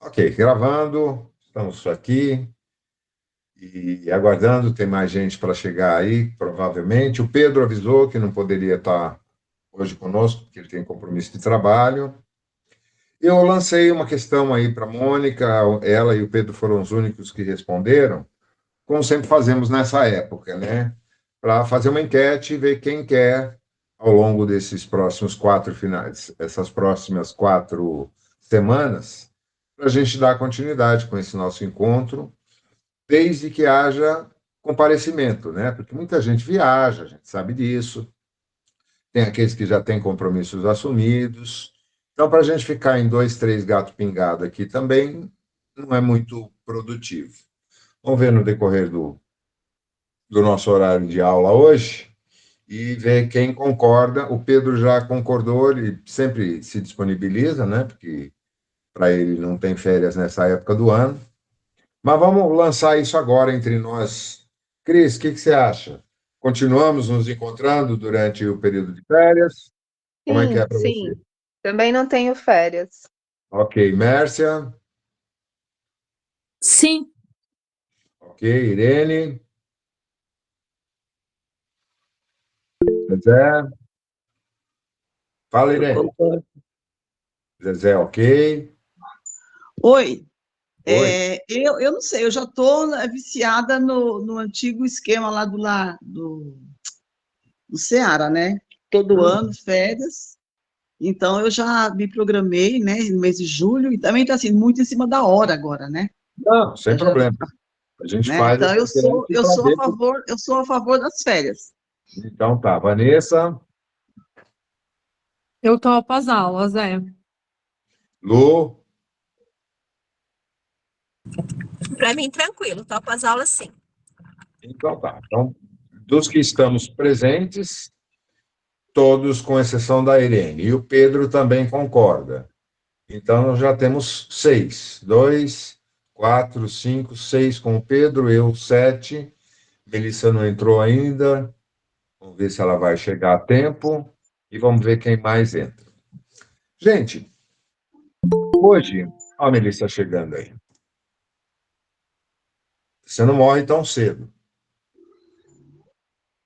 Ok, gravando, estamos aqui e aguardando, tem mais gente para chegar aí, provavelmente. O Pedro avisou que não poderia estar hoje conosco, porque ele tem compromisso de trabalho. Eu lancei uma questão aí para a Mônica, ela e o Pedro foram os únicos que responderam, como sempre fazemos nessa época, né? Para fazer uma enquete e ver quem quer, ao longo desses próximos 4 finais, essas próximas 4 semanas, para a gente dar continuidade com esse nosso encontro, desde que haja comparecimento, né? Porque muita gente viaja, a gente sabe disso, tem aqueles que já têm compromissos assumidos. Então, para a gente ficar em dois, três gato pingado aqui também, não é muito produtivo. Vamos ver no decorrer do nosso horário de aula hoje e ver quem concorda. O Pedro já concordou, ele sempre se disponibiliza, né? Porque para ele não tem férias nessa época do ano. Mas vamos lançar isso agora entre nós. Cris, o que você acha? Continuamos nos encontrando durante o período de férias? Como é que Sim, é para você? sim. Também não tenho férias. Ok, Mércia? Sim, Ok, Irene? Zezé? Fala, eu Irene. concordo. Zezé, ok? Oi, Oi. eu não sei, eu já estou viciada no antigo esquema do Ceará, né? Todo ano, férias. Então, eu já me programei, né, no mês de julho, e também está assim, muito em cima da hora agora, né? Não, sem Eu já, problema. A gente né? faz Então, essa enquete para ver. eu sou a favor das férias. Então tá, Vanessa, Eu topo as aulas, é. Lu, Para mim, tranquilo, topo as aulas sim. então tá. Então, dos que estamos presentes, todos com exceção da Irene. E o Pedro também concorda. Então, nós já temos 6. 2, 4, 5, 6 com o Pedro, eu 7. Melissa não entrou ainda. Vamos ver se ela vai chegar a tempo. E vamos ver quem mais entra. Gente, hoje, a Melissa chegando aí. Você não morre tão cedo.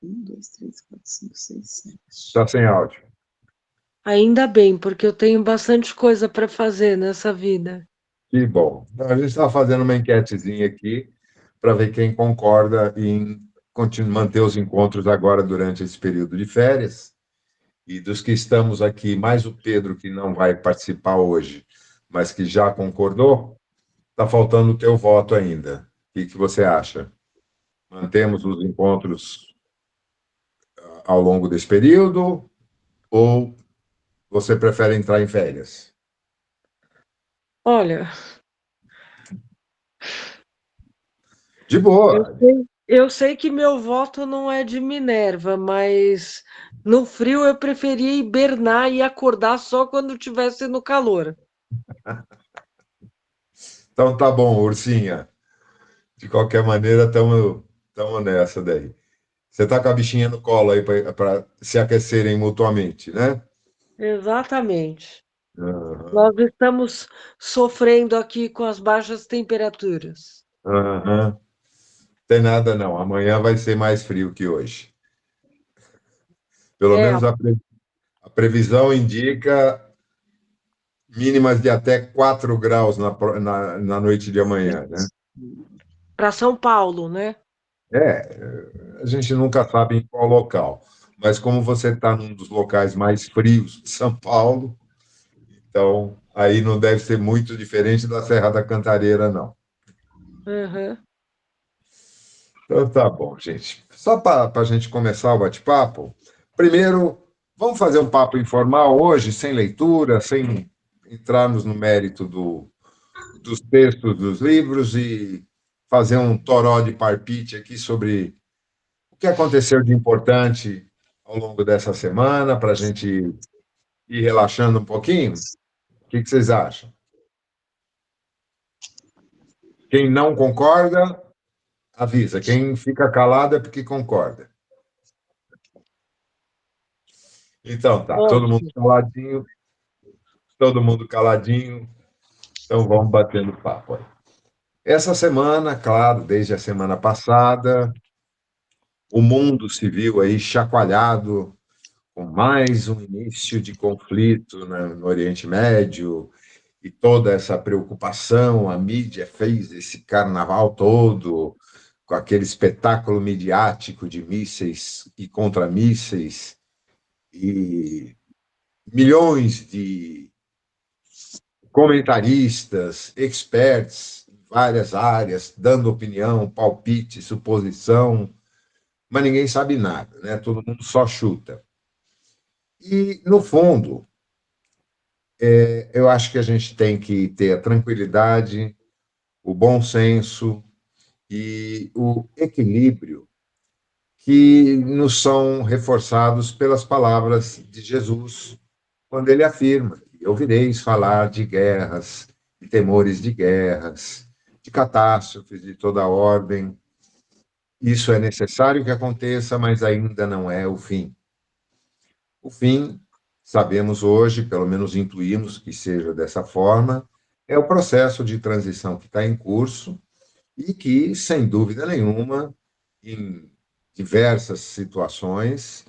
1, 2, 3, 4, 5, 6, 7. Está sem áudio. Ainda bem, porque eu tenho bastante coisa para fazer nessa vida. Que bom. Então, a gente está fazendo uma enquetezinha aqui para ver quem concorda em manter os encontros agora durante esse período de férias. E dos que estamos aqui, mais o Pedro, que não vai participar hoje, mas que já concordou, está faltando o teu voto ainda. O que você acha? Mantemos os encontros ao longo desse período ou você prefere entrar em férias? Olha, De eu boa. sei, eu sei que meu voto não é de Minerva, mas no frio eu preferia hibernar e acordar só quando estivesse no calor. Então tá bom, Ursinha. De qualquer maneira, estamos nessa daí. Você está com a bichinha no colo aí para se aquecerem mutuamente, né? Exatamente. Aham, Nós estamos sofrendo aqui com as baixas temperaturas. aham. Tem nada não. Amanhã vai ser mais frio que hoje. Pelo É, menos a previsão indica mínimas de até 4 graus na noite de amanhã, né? para São Paulo, né? A gente nunca sabe em qual local. Mas como você está num dos locais mais frios de São Paulo, então aí não deve ser muito diferente da Serra da Cantareira, não. Uhum. Então tá bom, gente. Só para a gente começar o bate-papo, primeiro, vamos fazer um papo informal hoje, sem leitura, sem entrarmos no mérito dos textos dos livros e fazer um toró de parpite aqui sobre o que aconteceu de importante ao longo dessa semana, para a gente ir relaxando um pouquinho. O que vocês acham? Quem não concorda, avisa. Quem fica calado é porque concorda. Então tá, todo mundo Ótimo. caladinho, todo mundo caladinho. Então vamos batendo papo aí. Essa semana, claro, desde a semana passada, o mundo se viu aí chacoalhado com mais um início de conflito no Oriente Médio e toda essa preocupação. A mídia fez esse carnaval todo com aquele espetáculo midiático de mísseis e contramísseis e milhões de comentaristas, experts em várias áreas, dando opinião, palpite, suposição, mas ninguém sabe nada, né? Todo mundo só chuta. E, no fundo, eu acho que a gente tem que ter a tranquilidade, o bom senso e o equilíbrio que nos são reforçados pelas palavras de Jesus, quando ele afirma: ouvireis falar de guerras, de temores de guerras, de catástrofes de toda ordem. Isso é necessário que aconteça, mas ainda não é o fim. O fim, sabemos hoje, pelo menos intuímos que seja dessa forma, é o processo de transição que está em curso e que, sem dúvida nenhuma, em diversas situações,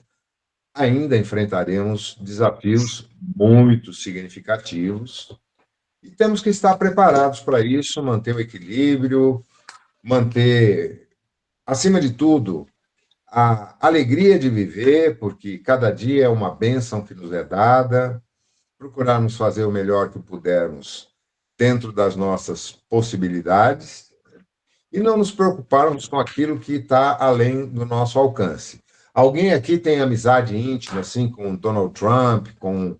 ainda enfrentaremos desafios muito significativos e temos que estar preparados para isso, manter o equilíbrio, manter, acima de tudo, a alegria de viver, porque cada dia é uma bênção que nos é dada, procurarmos fazer o melhor que pudermos dentro das nossas possibilidades e não nos preocuparmos com aquilo que está além do nosso alcance. Alguém aqui tem amizade íntima, assim, com Donald Trump, com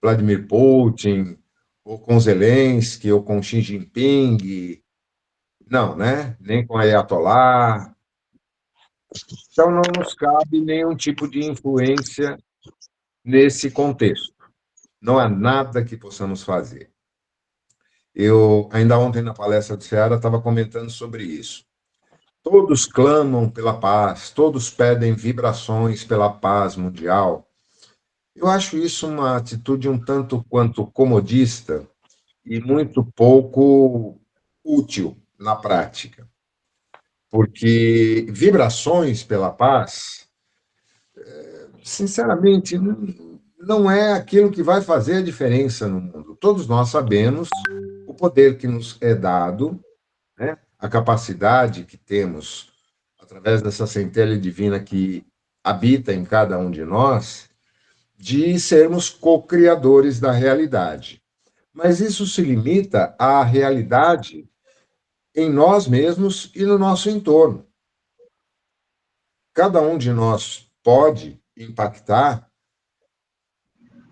Vladimir Putin, ou com Zelensky, ou com Xi Jinping? Não, né? Nem com Ayatollah. Então, não nos cabe nenhum tipo de influência nesse contexto. Não há nada que possamos fazer. Eu, ainda ontem, na palestra do Ceará, estava comentando sobre isso. Todos clamam pela paz, todos pedem vibrações pela paz mundial. Eu acho isso uma atitude um tanto quanto comodista e muito pouco útil na prática, porque vibrações pela paz, sinceramente, não é aquilo que vai fazer a diferença no mundo. Todos nós sabemos o poder que nos é dado, né? A capacidade que temos, através dessa centelha divina que habita em cada um de nós, de sermos co-criadores da realidade. Mas isso se limita à realidade em nós mesmos e no nosso entorno. Cada um de nós pode impactar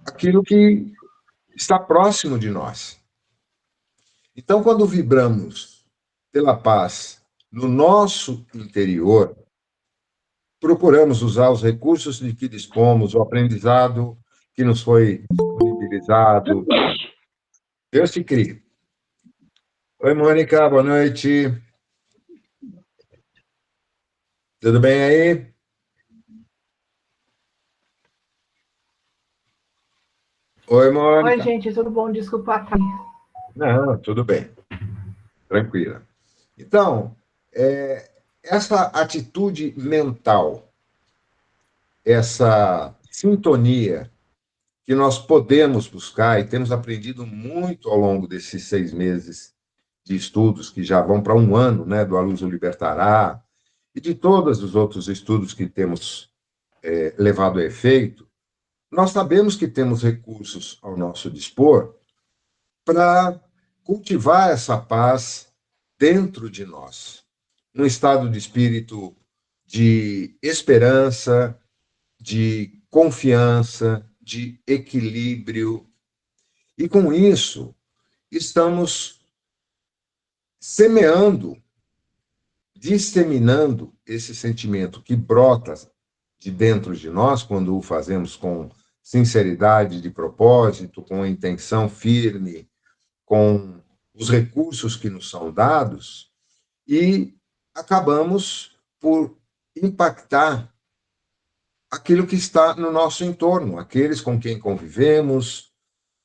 aquilo que está próximo de nós. Então, quando vibramos pela paz no nosso interior, procuramos usar os recursos de que dispomos, o aprendizado que nos foi disponibilizado. Deus te crie. Oi, Mônica, boa noite. Tudo bem aí? Oi, Mônica. Oi, gente, tudo bom? Desculpa aqui. Não, tudo bem. Tranquila. Então, essa atitude mental, essa sintonia que nós podemos buscar e temos aprendido muito ao longo desses 6 meses de estudos, que já vão para um ano, né, do A Luz o Libertará, e de todos os outros estudos que temos levado a efeito, nós sabemos que temos recursos ao nosso dispor para cultivar essa paz dentro de nós, num estado de espírito de esperança, de confiança, de equilíbrio. E com isso, estamos semeando, disseminando esse sentimento que brota de dentro de nós, quando o fazemos com sinceridade de propósito, com a intenção firme, com os recursos que nos são dados, e acabamos por impactar aquilo que está no nosso entorno, aqueles com quem convivemos,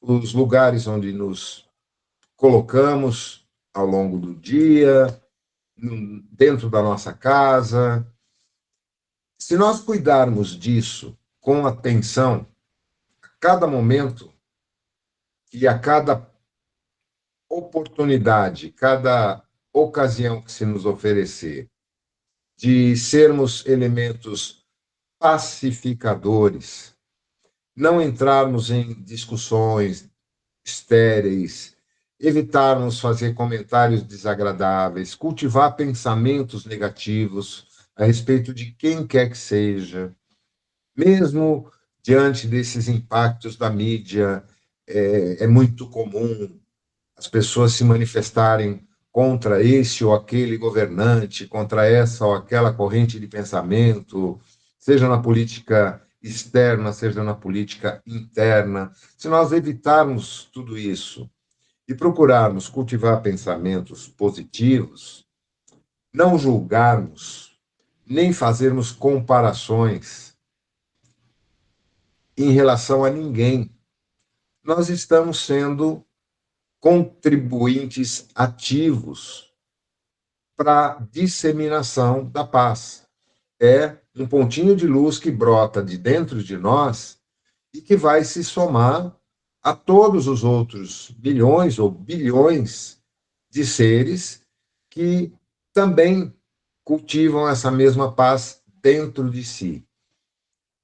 os lugares onde nos colocamos ao longo do dia, dentro da nossa casa. Se nós cuidarmos disso com atenção, a cada momento e a cada oportunidade, cada ocasião que se nos oferecer, de sermos elementos pacificadores, não entrarmos em discussões estéreis, evitarmos fazer comentários desagradáveis, cultivar pensamentos negativos a respeito de quem quer que seja, mesmo diante desses impactos da mídia, é muito comum as pessoas se manifestarem contra esse ou aquele governante, contra essa ou aquela corrente de pensamento, seja na política externa, seja na política interna. Se nós evitarmos tudo isso e procurarmos cultivar pensamentos positivos, não julgarmos, nem fazermos comparações em relação a ninguém, nós estamos sendo contribuintes ativos para a disseminação da paz. É um pontinho de luz que brota de dentro de nós e que vai se somar a todos os outros bilhões ou bilhões de seres que também cultivam essa mesma paz dentro de si.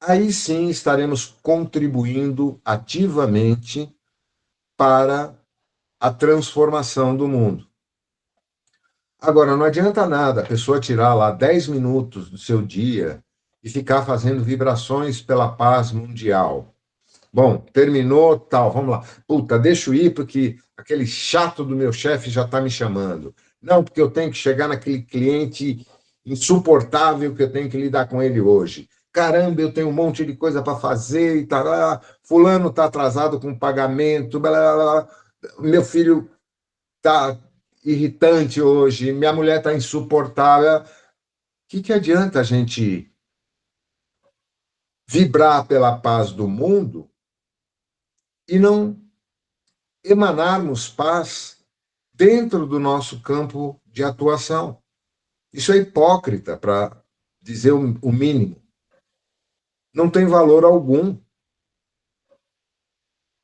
Aí sim estaremos contribuindo ativamente para a transformação do mundo. Agora, não adianta nada a pessoa tirar lá 10 minutos do seu dia e ficar fazendo vibrações pela paz mundial. Bom, terminou, tal, vamos lá. Puta, deixa eu ir porque aquele chato do meu chefe já está me chamando. Não, porque eu tenho que chegar naquele cliente insuportável que eu tenho que lidar com ele hoje. Caramba, eu tenho um monte de coisa para fazer e tal. Fulano está atrasado com o pagamento, blá, blá, blá. Meu filho está irritante hoje, minha mulher está insuportável. O que adianta a gente vibrar pela paz do mundo e não emanarmos paz dentro do nosso campo de atuação? Isso é hipócrita, para dizer o mínimo. Não tem valor algum.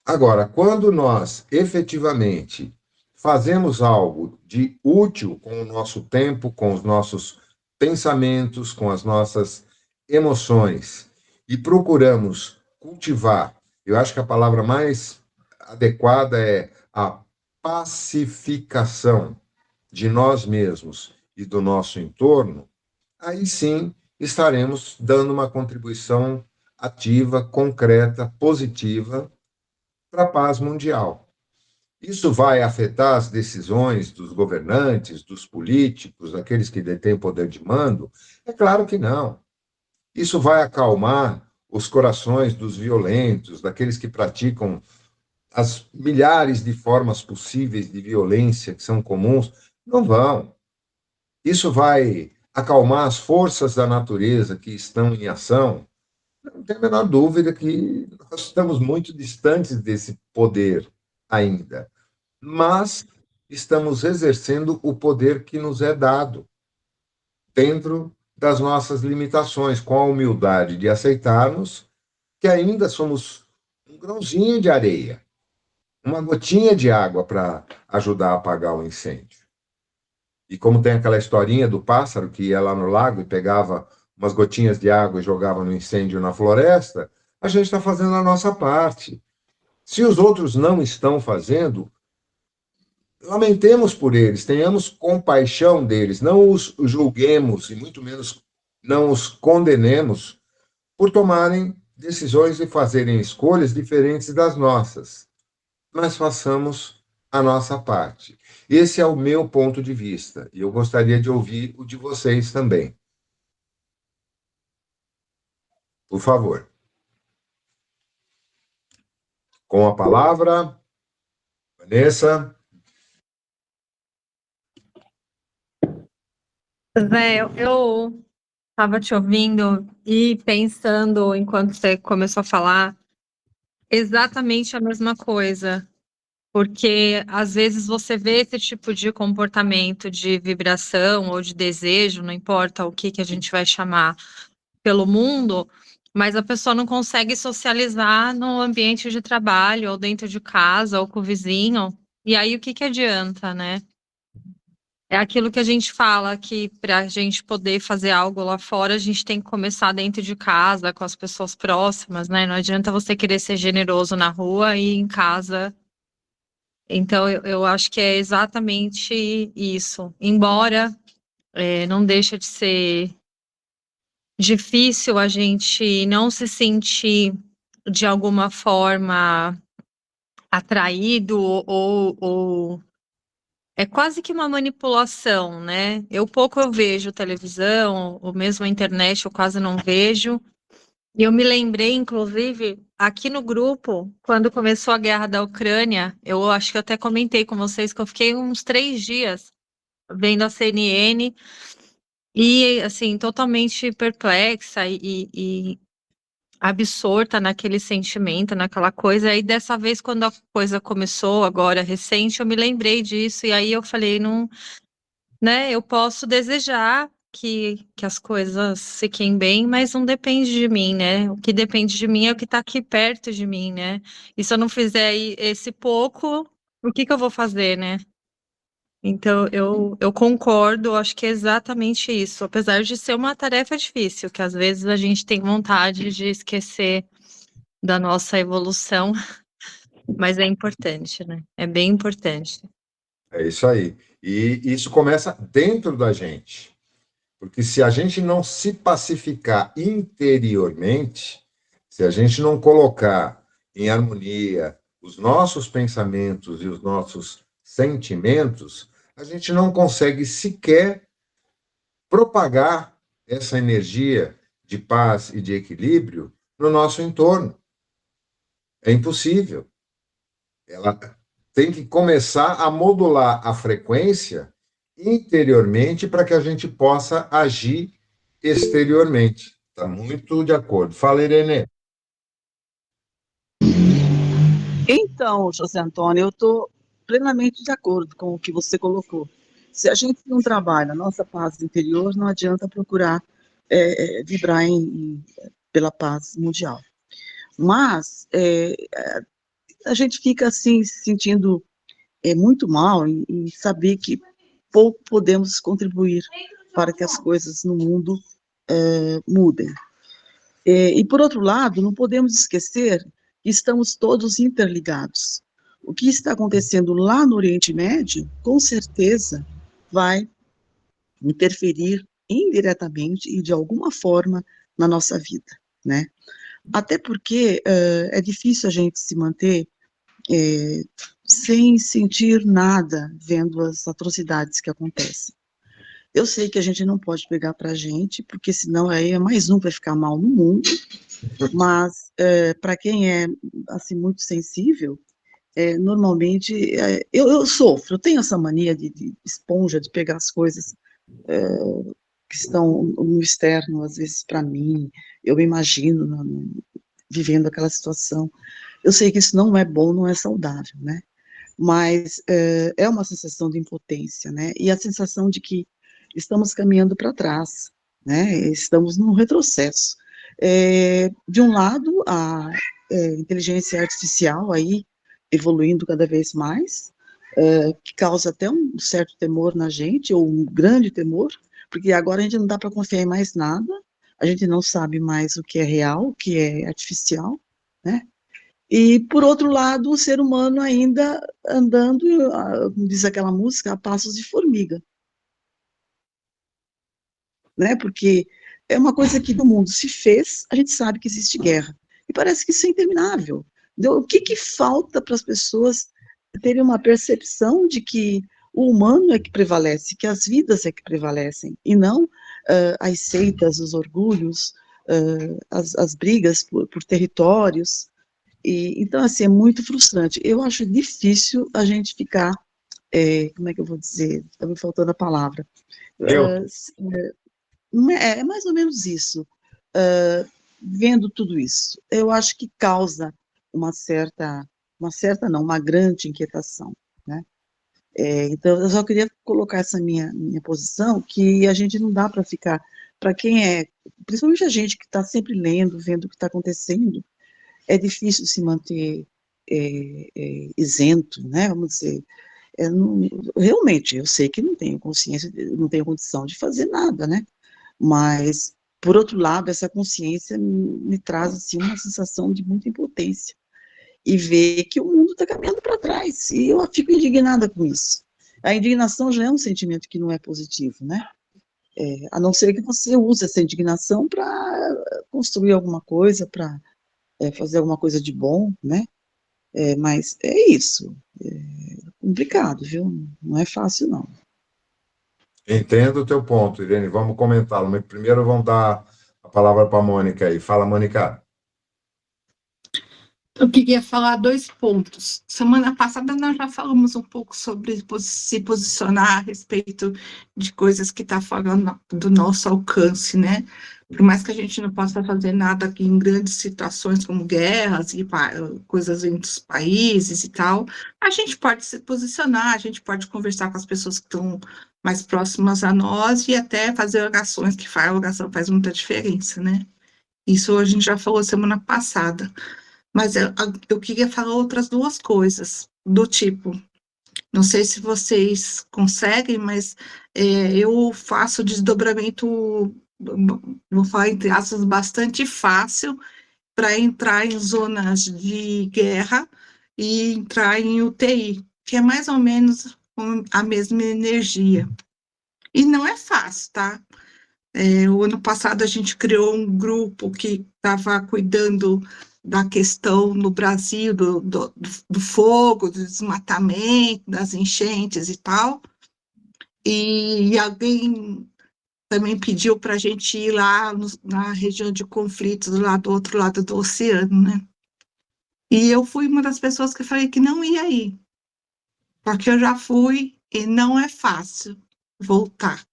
Agora, quando nós efetivamente fazemos algo de útil com o nosso tempo, com os nossos pensamentos, com as nossas emoções, e procuramos cultivar, eu acho que a palavra mais adequada é a pacificação de nós mesmos e do nosso entorno, aí sim estaremos dando uma contribuição ativa, concreta, positiva para a paz mundial. Isso vai afetar as decisões dos governantes, dos políticos, daqueles que detêm poder de mando? É claro que não. Isso vai acalmar os corações dos violentos, daqueles que praticam as milhares de formas possíveis de violência que são comuns? Não vão. Isso vai acalmar as forças da natureza que estão em ação? Não tem a menor dúvida que nós estamos muito distantes desse poder ainda, mas estamos exercendo o poder que nos é dado, dentro das nossas limitações, com a humildade de aceitarmos que ainda somos um grãozinho de areia, uma gotinha de água para ajudar a apagar o incêndio. E como tem aquela historinha do pássaro que ia lá no lago e pegava umas gotinhas de água e jogava no incêndio na floresta, a gente está fazendo a nossa parte. Se os outros não estão fazendo, lamentemos por eles, tenhamos compaixão deles, não os julguemos e muito menos não os condenemos por tomarem decisões e fazerem escolhas diferentes das nossas, mas façamos a nossa parte. Esse é o meu ponto de vista e eu gostaria de ouvir o de vocês também. Por favor. Com a palavra, Vanessa. Zé, eu estava te ouvindo e pensando, enquanto você começou a falar, exatamente a mesma coisa. Porque às vezes você vê esse tipo de comportamento de vibração ou de desejo, não importa o que a gente vai chamar pelo mundo, mas a pessoa não consegue socializar no ambiente de trabalho, ou dentro de casa, ou com o vizinho. E aí o que adianta, né? É aquilo que a gente fala que para a gente poder fazer algo lá fora, a gente tem que começar dentro de casa, com as pessoas próximas, né? Não adianta você querer ser generoso na rua e em casa. Então, eu acho que é exatamente isso. Embora não deixa de ser difícil a gente não se sentir de alguma forma atraído ou é quase que uma manipulação, né? Eu vejo televisão, ou mesmo a internet eu quase não vejo. E eu me lembrei, inclusive, aqui no grupo, quando começou a guerra da Ucrânia, eu acho que eu até comentei com vocês que eu fiquei uns 3 dias vendo a CNN e, assim, totalmente perplexa e absorta naquele sentimento, naquela coisa. E dessa vez, quando a coisa começou, agora recente, eu me lembrei disso. E aí eu falei, não, né? Eu posso desejar que as coisas fiquem bem, mas não depende de mim, né? O que depende de mim é o que está aqui perto de mim, né? E se eu não fizer esse pouco, o que eu vou fazer, né? Então, eu concordo, acho que é exatamente isso. Apesar de ser uma tarefa difícil, que às vezes a gente tem vontade de esquecer da nossa evolução, mas é importante, né? É bem importante. É isso aí. E isso começa dentro da gente. Porque se a gente não se pacificar interiormente, se a gente não colocar em harmonia os nossos pensamentos e os nossos sentimentos, a gente não consegue sequer propagar essa energia de paz e de equilíbrio no nosso entorno. É impossível. Ela tem que começar a modular a frequência interiormente para que a gente possa agir exteriormente. Está muito de acordo. Fala, Irene. Então, José Antônio, eu estou plenamente de acordo com o que você colocou. Se a gente não trabalha a nossa paz interior, não adianta procurar vibrar pela paz mundial. Mas a gente fica assim, se sentindo muito mal em saber que pouco podemos contribuir para que as coisas no mundo mudem. E, por outro lado, não podemos esquecer que estamos todos interligados. O que está acontecendo lá no Oriente Médio, com certeza, vai interferir indiretamente e de alguma forma na nossa vida, né? Até porque é difícil a gente se manter sem sentir nada vendo as atrocidades que acontecem. Eu sei que a gente não pode pegar para a gente, porque senão aí é mais um vai ficar mal no mundo, mas para quem é assim muito sensível, normalmente eu sofro, eu tenho essa mania de esponja, de pegar as coisas que estão no externo, às vezes para mim, eu me imagino vivendo aquela situação. Eu sei que isso não é bom, não é saudável, né? Mas é uma sensação de impotência, né? E a sensação de que estamos caminhando para trás, né? Estamos num retrocesso. De um lado, a inteligência artificial aí evoluindo cada vez mais, que causa até um certo temor na gente, ou um grande temor, porque agora a gente não dá para confiar em mais nada, a gente não sabe mais o que é real, o que é artificial, né? E, por outro lado, o ser humano ainda andando, como diz aquela música, a passos de formiga, né? Porque é uma coisa que no mundo se fez, a gente sabe que existe guerra. E parece que isso é interminável. Então, o que falta para as pessoas terem uma percepção de que o humano é que prevalece, que as vidas é que prevalecem, e não as seitas, os orgulhos, as brigas por territórios. Então, assim, é muito frustrante. Eu acho difícil a gente ficar, como é que eu vou dizer? Está me faltando a palavra. É mais ou menos isso. Vendo tudo isso. Eu acho que causa uma certa uma certa não, uma grande inquietação, né? Então, eu só queria colocar essa minha posição, que a gente não dá para ficar, para quem principalmente a gente que está sempre lendo, vendo o que está acontecendo, é difícil se manter isento, né? Vamos dizer, realmente, eu sei que não tenho consciência, não tenho condição de fazer nada, né? Mas, por outro lado, essa consciência me traz, assim, uma sensação de muita impotência, e ver que o mundo está caminhando para trás, e eu fico indignada com isso. A indignação já é um sentimento que não é positivo, né? A não ser que você use essa indignação para construir alguma coisa, para fazer alguma coisa de bom, né? Mas é isso. É complicado, viu? Não é fácil, não. Entendo o teu ponto, Irene. Vamos comentá-lo. Mas primeiro vamos dar a palavra para a Mônica aí. Fala, Mônica. Eu queria falar 2 pontos. Semana passada nós já falamos um pouco sobre se posicionar a respeito de coisas que estão fora do nosso alcance, né? Por mais que a gente não possa fazer nada aqui em grandes situações como guerras e coisas entre os países e tal, a gente pode se posicionar, a gente pode conversar com as pessoas que estão mais próximas a nós e até fazer orações, que a oração faz muita diferença, né? Isso a gente já falou semana passada. Mas eu queria falar outras 2 coisas, do tipo, não sei se vocês conseguem, mas eu faço desdobramento, vou falar entre aspas, bastante fácil para entrar em zonas de guerra e entrar em UTI, que é mais ou menos a mesma energia. E não é fácil, tá? O ano passado a gente criou um grupo que estava cuidando da questão no Brasil do fogo, do desmatamento, das enchentes e tal, e alguém também pediu para a gente ir lá na região de conflitos, lá do outro lado do oceano, né? E eu fui uma das pessoas que falei que não ia ir, porque eu já fui e não é fácil voltar.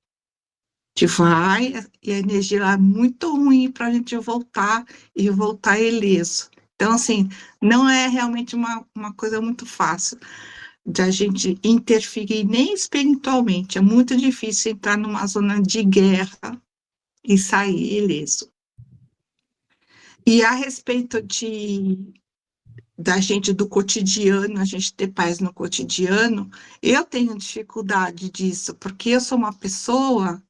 Que vai, e a energia lá é muito ruim para a gente voltar e voltar ileso. Então, assim, não é realmente uma coisa muito fácil de a gente interferir nem espiritualmente. É muito difícil entrar numa zona de guerra e sair ileso. E a respeito da gente do cotidiano, a gente ter paz no cotidiano, eu tenho dificuldade disso, porque eu sou uma pessoa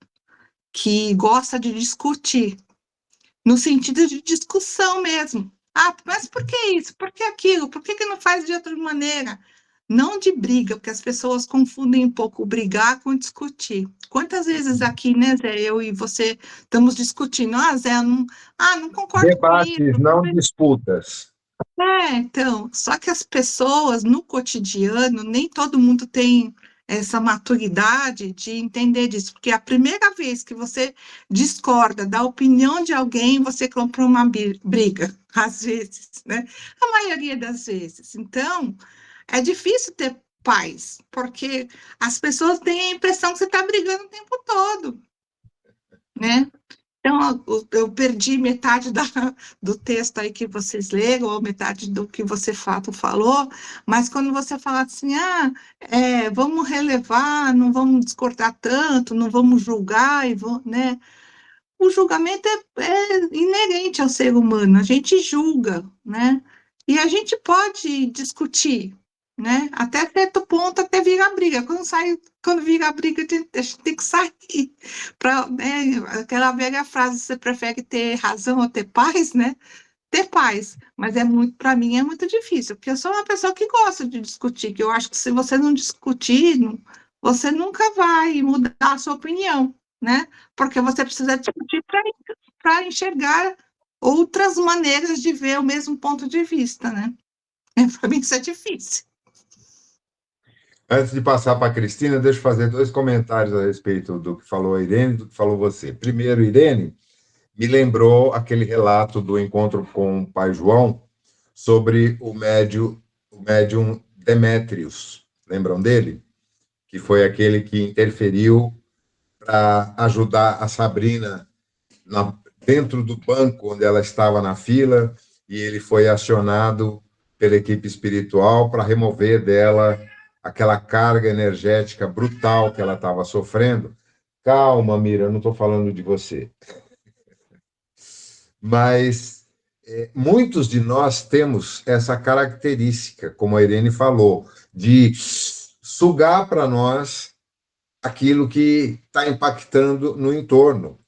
que gosta de discutir, no sentido de discussão mesmo. Ah, mas por que isso? Por que aquilo? Por que não faz de outra maneira? Não de briga, porque as pessoas confundem um pouco brigar com discutir. Quantas vezes aqui, né, Zé, eu e você estamos discutindo, Zé, não concordo Debates, com isso. não disputas. Então, só que as pessoas no cotidiano, nem todo mundo tem essa maturidade de entender disso, porque a primeira vez que você discorda da opinião de alguém, você compra uma briga, às vezes, né? A maioria das vezes. Então, é difícil ter paz, porque as pessoas têm a impressão que você está brigando o tempo todo, né? Então, eu perdi metade do texto aí que vocês leram, ou metade do que você falou, mas quando você fala assim, vamos relevar, não vamos discordar tanto, não vamos julgar, né? O julgamento é inerente ao ser humano, a gente julga, né? E a gente pode discutir, né? Até certo ponto, até virar briga. Quando vira briga, a gente tem que sair. Aquela velha frase, você prefere ter razão ou ter paz, né? Ter paz. Mas para mim é muito difícil, porque eu sou uma pessoa que gosta de discutir, que eu acho que se você não discutir, você nunca vai mudar a sua opinião, né? Porque você precisa discutir para enxergar outras maneiras de ver o mesmo ponto de vista, né? Para mim isso é difícil. Antes de passar para a Cristina, deixa eu fazer 2 comentários a respeito do que falou a Irene e do que falou você. Primeiro, Irene me lembrou aquele relato do encontro com o pai João sobre o médium Demétrios. Lembram dele? Que foi aquele que interferiu para ajudar a Sabrina dentro do banco onde ela estava na fila, e ele foi acionado pela equipe espiritual para remover dela aquela carga energética brutal que ela estava sofrendo. Calma, Mira, eu não estou falando de você. Mas muitos de nós temos essa característica, como a Irene falou, de sugar para nós aquilo que está impactando no entorno.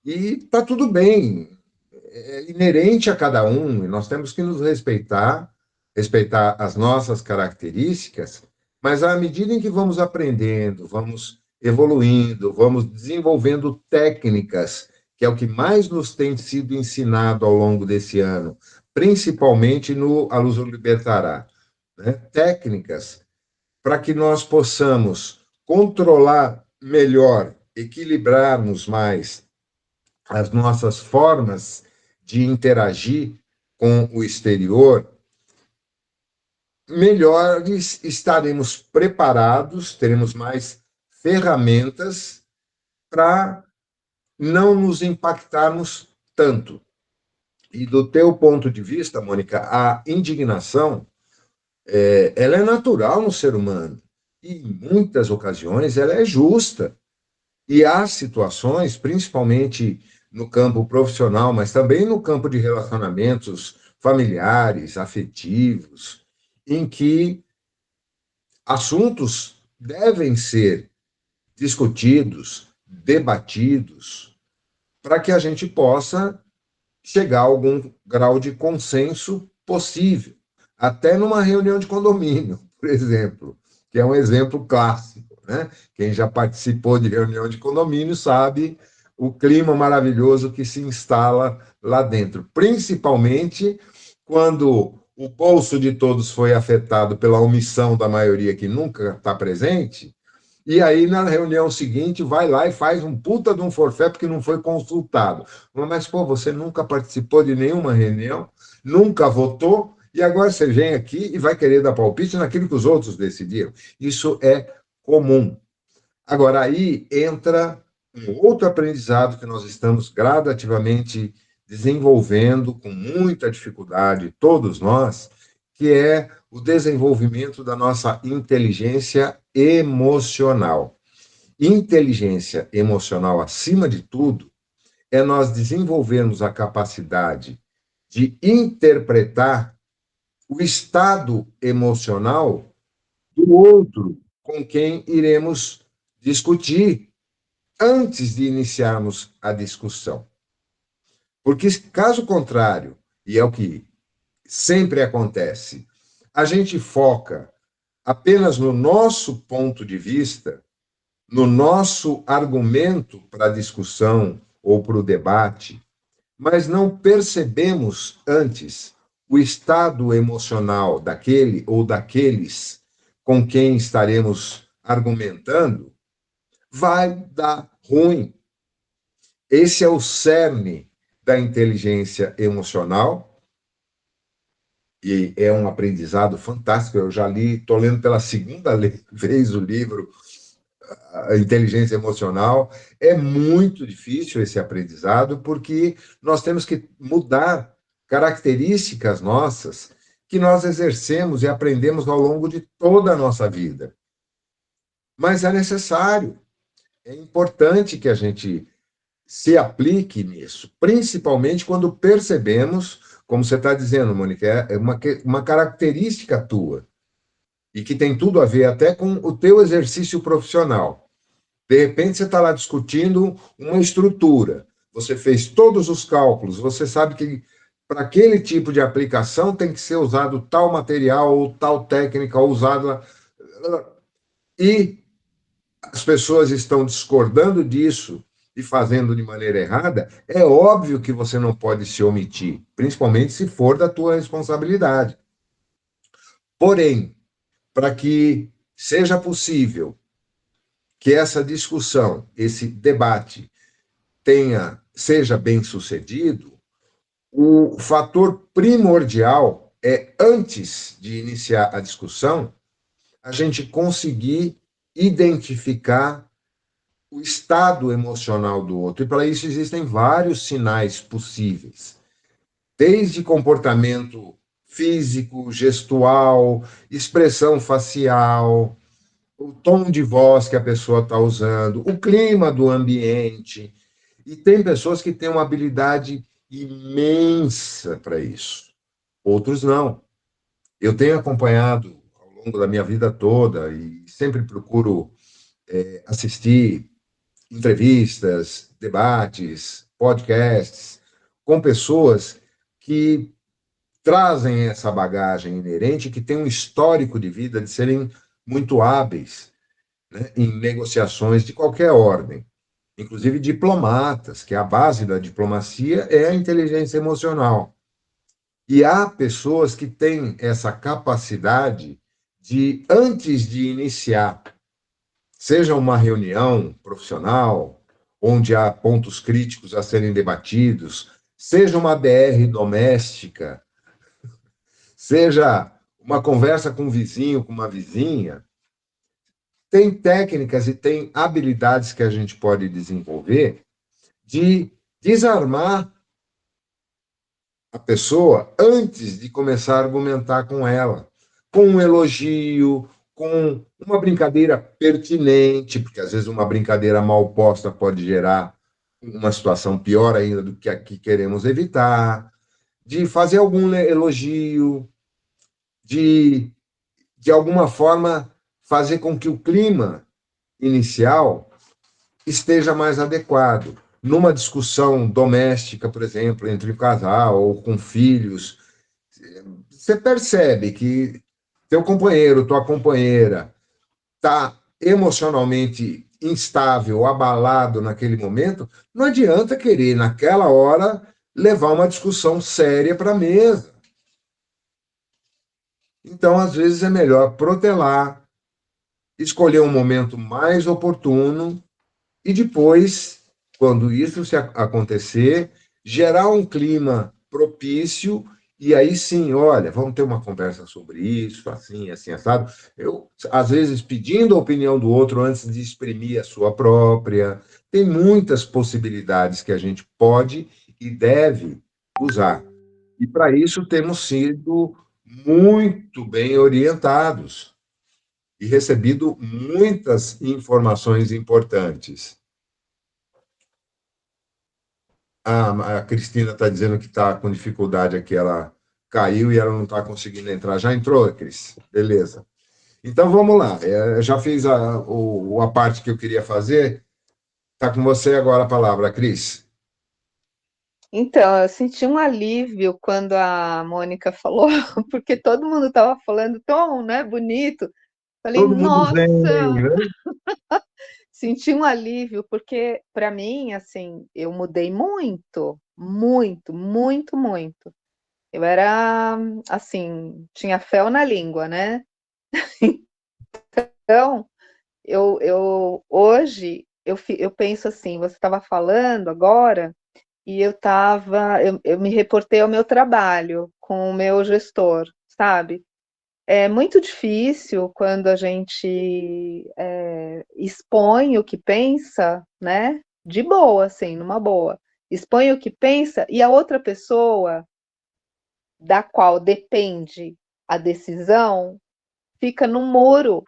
E está tudo bem, é inerente a cada um, e nós temos que nos respeitar, respeitar as nossas características, mas à medida em que vamos aprendendo, vamos evoluindo, vamos desenvolvendo técnicas, que é o que mais nos tem sido ensinado ao longo desse ano, principalmente no A Luz o Libertará, né? Técnicas para que nós possamos controlar melhor, equilibrarmos mais as nossas formas de interagir com o exterior, melhor estaremos preparados, teremos mais ferramentas para não nos impactarmos tanto. E do teu ponto de vista, Mônica, a indignação, ela é natural no ser humano. E, em muitas ocasiões, ela é justa. E há situações, principalmente no campo profissional, mas também no campo de relacionamentos familiares, afetivos, em que assuntos devem ser discutidos, debatidos, para que a gente possa chegar a algum grau de consenso possível, até numa reunião de condomínio, por exemplo, que é um exemplo clássico, né? Quem já participou de reunião de condomínio sabe o clima maravilhoso que se instala lá dentro, principalmente quando o bolso de todos foi afetado pela omissão da maioria que nunca está presente, e aí na reunião seguinte vai lá e faz um puta de um forfé porque não foi consultado. Mas, pô, você nunca participou de nenhuma reunião, nunca votou, e agora você vem aqui e vai querer dar palpite naquilo que os outros decidiram. Isso é comum. Agora, aí entra um outro aprendizado que nós estamos gradativamente desenvolvendo com muita dificuldade, todos nós, que é o desenvolvimento da nossa inteligência emocional. Inteligência emocional, acima de tudo, é nós desenvolvermos a capacidade de interpretar o estado emocional do outro com quem iremos discutir antes de iniciarmos a discussão. Porque, caso contrário, e é o que sempre acontece, a gente foca apenas no nosso ponto de vista, no nosso argumento para a discussão ou para o debate, mas não percebemos antes o estado emocional daquele ou daqueles com quem estaremos argumentando, vai dar ruim. Esse é o cerne da inteligência emocional, e é um aprendizado fantástico. Eu já li, estou lendo pela segunda vez o livro A Inteligência Emocional. É muito difícil esse aprendizado, porque nós temos que mudar características nossas que nós exercemos e aprendemos ao longo de toda a nossa vida. Mas é necessário, é importante que a gente se aplique nisso, principalmente quando percebemos, como você está dizendo, Mônica, é uma característica tua, e que tem tudo a ver até com o teu exercício profissional. De repente, você está lá discutindo uma estrutura, você fez todos os cálculos, você sabe que para aquele tipo de aplicação tem que ser usado tal material ou tal técnica usada, e as pessoas estão discordando disso e fazendo de maneira errada. É óbvio que você não pode se omitir, principalmente se for da tua responsabilidade. Porém, para que seja possível que essa discussão, esse debate seja bem sucedido, o fator primordial é, antes de iniciar a discussão, a gente conseguir identificar o estado emocional do outro. E para isso existem vários sinais possíveis, desde comportamento físico, gestual, expressão facial, o tom de voz que a pessoa está usando, o clima do ambiente. E tem pessoas que têm uma habilidade imensa para isso, outros não. Eu tenho acompanhado ao longo da minha vida toda e sempre procuro assistir entrevistas, debates, podcasts com pessoas que trazem essa bagagem inerente, que tem um histórico de vida de serem muito hábeis, né, em negociações de qualquer ordem, inclusive diplomatas, que a base da diplomacia é a inteligência emocional. E há pessoas que têm essa capacidade de, antes de iniciar, seja uma reunião profissional, onde há pontos críticos a serem debatidos, seja uma DR doméstica, seja uma conversa com um vizinho, com uma vizinha, tem técnicas e tem habilidades que a gente pode desenvolver de desarmar a pessoa antes de começar a argumentar com ela, com um elogio, com uma brincadeira pertinente, porque às vezes uma brincadeira mal posta pode gerar uma situação pior ainda do que a que queremos evitar, de fazer algum elogio, de alguma forma fazer com que o clima inicial esteja mais adequado. Numa discussão doméstica, por exemplo, entre um casal ou com filhos, você percebe que teu companheiro, tua companheira está emocionalmente instável, abalado naquele momento, não adianta querer, naquela hora, levar uma discussão séria para a mesa. Então, às vezes, é melhor protelar, escolher um momento mais oportuno e depois, quando isso se acontecer, gerar um clima propício e aí sim, olha, vamos ter uma conversa sobre isso, assim, assim, assado. Eu, às vezes, pedindo a opinião do outro antes de exprimir a sua própria. Tem muitas possibilidades que a gente pode e deve usar. E para isso temos sido muito bem orientados e recebido muitas informações importantes. A Cristina está dizendo que está com dificuldade aqui, ela caiu e ela não está conseguindo entrar. Já entrou, Cris? Beleza. Então vamos lá. Já fiz a parte que eu queria fazer. Está com você agora a palavra, Cris. Então, eu senti um alívio quando a Mônica falou, porque todo mundo estava falando tão, né, bonito. Falei, Todo mundo vem, nossa, né? senti um alívio, porque para mim, assim, eu mudei muito, muito, muito, muito. Eu era, assim, tinha fel na língua, né? Então, hoje, eu penso assim, você estava falando agora, e eu me reportei ao meu trabalho com o meu gestor, sabe? É muito difícil quando a gente expõe o que pensa, né? De boa, assim, numa boa. Expõe o que pensa e a outra pessoa, da qual depende a decisão, fica no muro.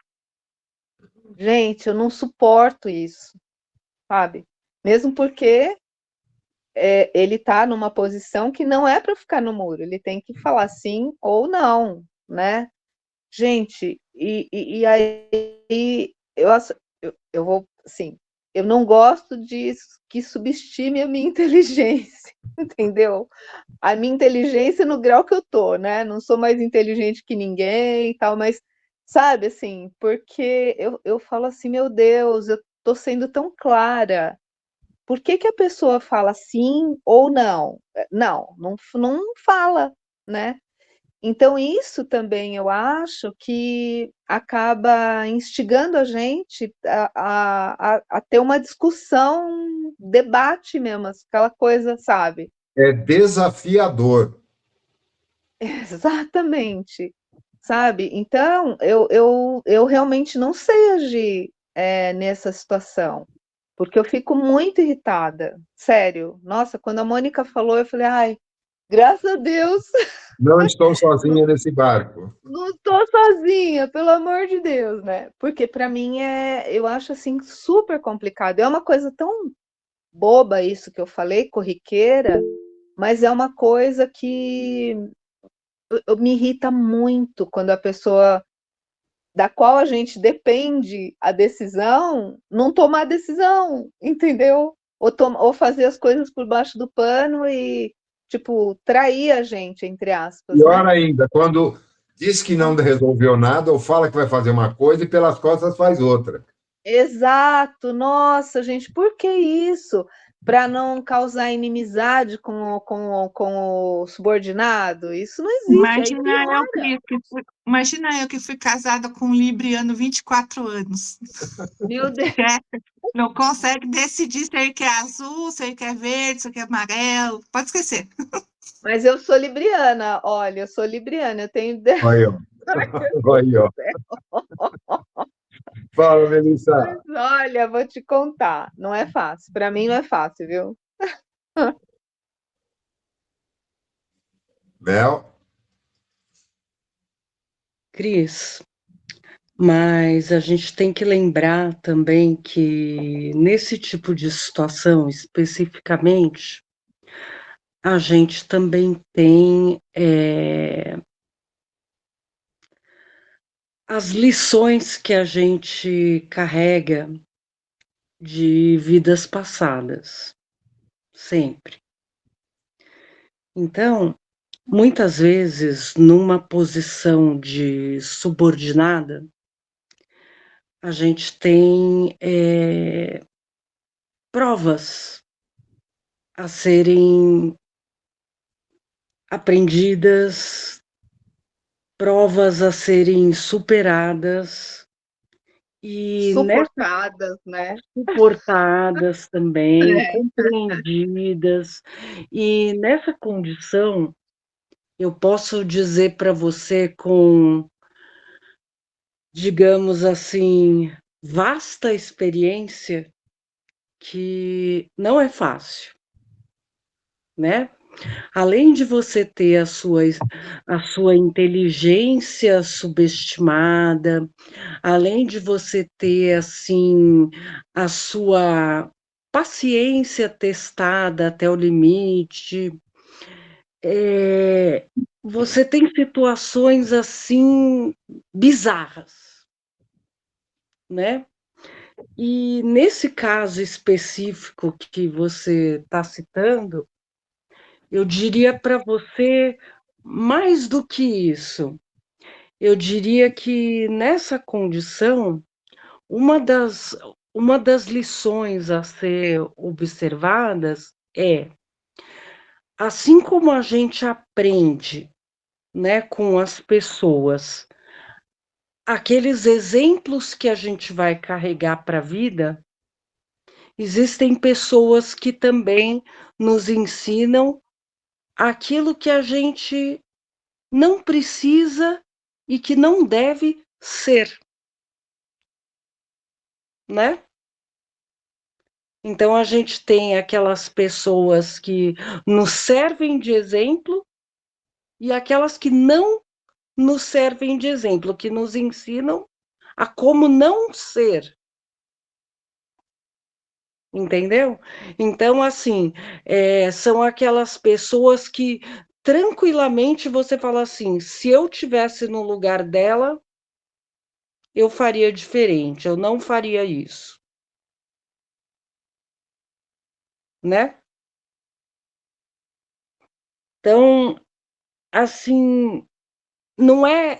Gente, eu não suporto isso, sabe? Mesmo porque ele está numa posição que não é para ficar no muro, ele tem que falar sim ou não, né? Gente, e aí eu vou, assim, eu não gosto de que subestime a minha inteligência, entendeu? A minha inteligência no grau que eu tô, né? Não sou mais inteligente que ninguém e tal, mas, sabe, assim, porque eu falo assim, meu Deus, eu tô sendo tão clara. Por que que a pessoa fala sim ou não? Não fala, né? Então, isso também eu acho que acaba instigando a gente a ter uma discussão, debate mesmo, aquela coisa, sabe? É desafiador. Exatamente, sabe? Então, eu realmente não sei agir nessa situação, porque eu fico muito irritada, sério. Nossa, quando a Mônica falou, eu falei, ai, Graças a Deus, Não estou sozinha nesse barco. não estou sozinha, pelo amor de Deus, né? Porque para mim eu acho assim super complicado. É uma coisa tão boba isso que eu falei, corriqueira, mas é uma coisa que me irrita muito quando a pessoa da qual a gente depende a decisão, não tomar decisão, entendeu? Ou fazer as coisas por baixo do pano e, tipo, trair a gente, entre aspas, Pior né? ainda, quando diz que não resolveu nada ou fala que vai fazer uma coisa e pelas costas faz outra. Exato, nossa, gente, por que isso? Para não causar inimizade com o subordinado? Isso não existe, aí piora. Imagina eu que fui casada com um libriano 24 anos. Meu Deus. Não consegue decidir se ele quer azul, se ele quer verde, se ele quer amarelo. Pode esquecer. Mas eu sou libriana, olha, eu sou libriana, eu tenho. Aí, ó. Aí, ó. Fala, Melissa. Mas olha, vou te contar, não é fácil. Para mim não é fácil, viu? Mel? Cris, mas a gente tem que lembrar também que nesse tipo de situação, especificamente, a gente também tem as lições que a gente carrega de vidas passadas, sempre. Então, muitas vezes, numa posição de subordinada, a gente tem provas a serem aprendidas, provas a serem superadas e Suportadas, né? suportadas também, É. compreendidas. E nessa condição, eu posso dizer para você com, digamos assim, vasta experiência, que não é fácil, né? Além de você ter a sua inteligência subestimada, além de você ter, assim, a sua paciência testada até o limite, você tem situações, assim, bizarras, né? E nesse caso específico que você está citando, eu diria para você mais do que isso. Eu diria que nessa condição, uma das, uma das lições a ser observadas é, assim como a gente aprende, né, com as pessoas, aqueles exemplos que a gente vai carregar para a vida, existem pessoas que também nos ensinam aquilo que a gente não precisa e que não deve ser, né? Então a gente tem aquelas pessoas que nos servem de exemplo e aquelas que não nos servem de exemplo, que nos ensinam a como não ser, entendeu? Então, assim, são aquelas pessoas que tranquilamente você fala assim: se eu tivesse no lugar dela, eu faria diferente, eu não faria isso, né? Então, assim, não é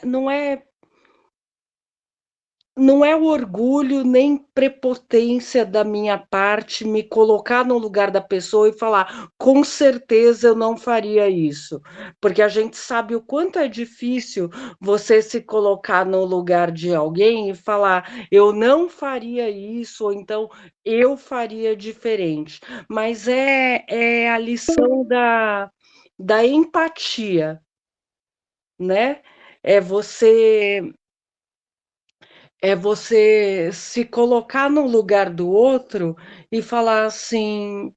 o orgulho nem prepotência da minha parte me colocar no lugar da pessoa e falar, com certeza eu não faria isso, porque a gente sabe o quanto é difícil você se colocar no lugar de alguém e falar, eu não faria isso, ou então eu faria diferente, mas é a lição da empatia, né? É você é você se colocar no lugar do outro e falar assim: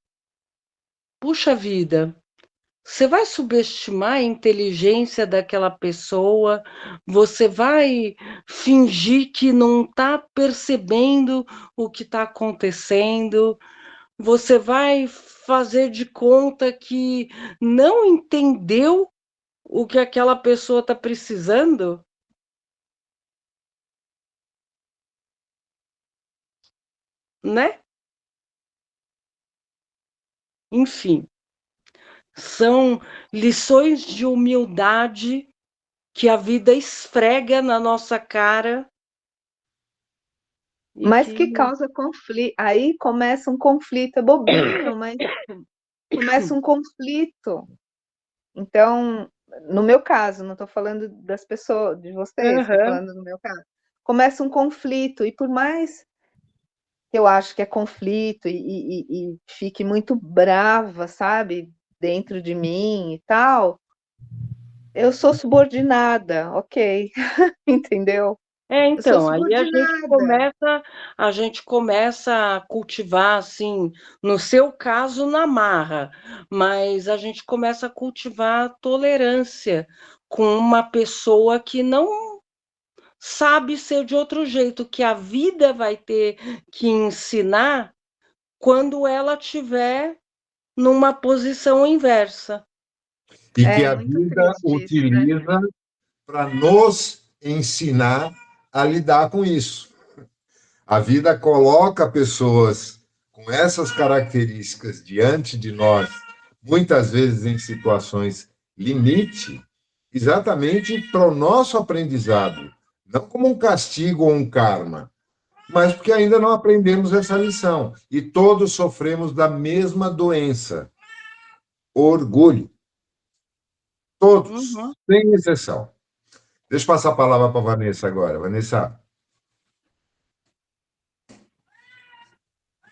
puxa vida, Você vai subestimar a inteligência daquela pessoa, você vai fingir que não está percebendo o que está acontecendo, você vai fazer de conta que não entendeu o que aquela pessoa está precisando? Né? Enfim, são lições de humildade que a vida esfrega na nossa cara e Mas que que causa conflito. Aí começa um conflito, é bobinho, mas começa um conflito. Então, no meu caso, não estou falando das pessoas, de vocês, estou Aham. falando no meu caso. Começa um conflito, e por mais que eu acho que é conflito e fique muito brava, sabe, dentro de mim e tal, eu sou subordinada, ok, entendeu? Eu sou Então, aí subordinada. a gente começa a cultivar, assim, no seu caso, na marra, mas a gente começa a cultivar a tolerância com uma pessoa que não sabe ser de outro jeito, que a vida vai ter que ensinar quando ela tiver numa posição inversa. E que É a muito vida triste isso, né? utiliza para nos ensinar a lidar com isso. A vida coloca pessoas com essas características diante de nós, muitas vezes em situações limite, exatamente para o nosso aprendizado, não como um castigo ou um karma, mas porque ainda não aprendemos essa lição. E todos sofremos da mesma doença, orgulho. Todos, Uhum. sem exceção. Deixa eu passar a palavra para a Vanessa agora. Vanessa,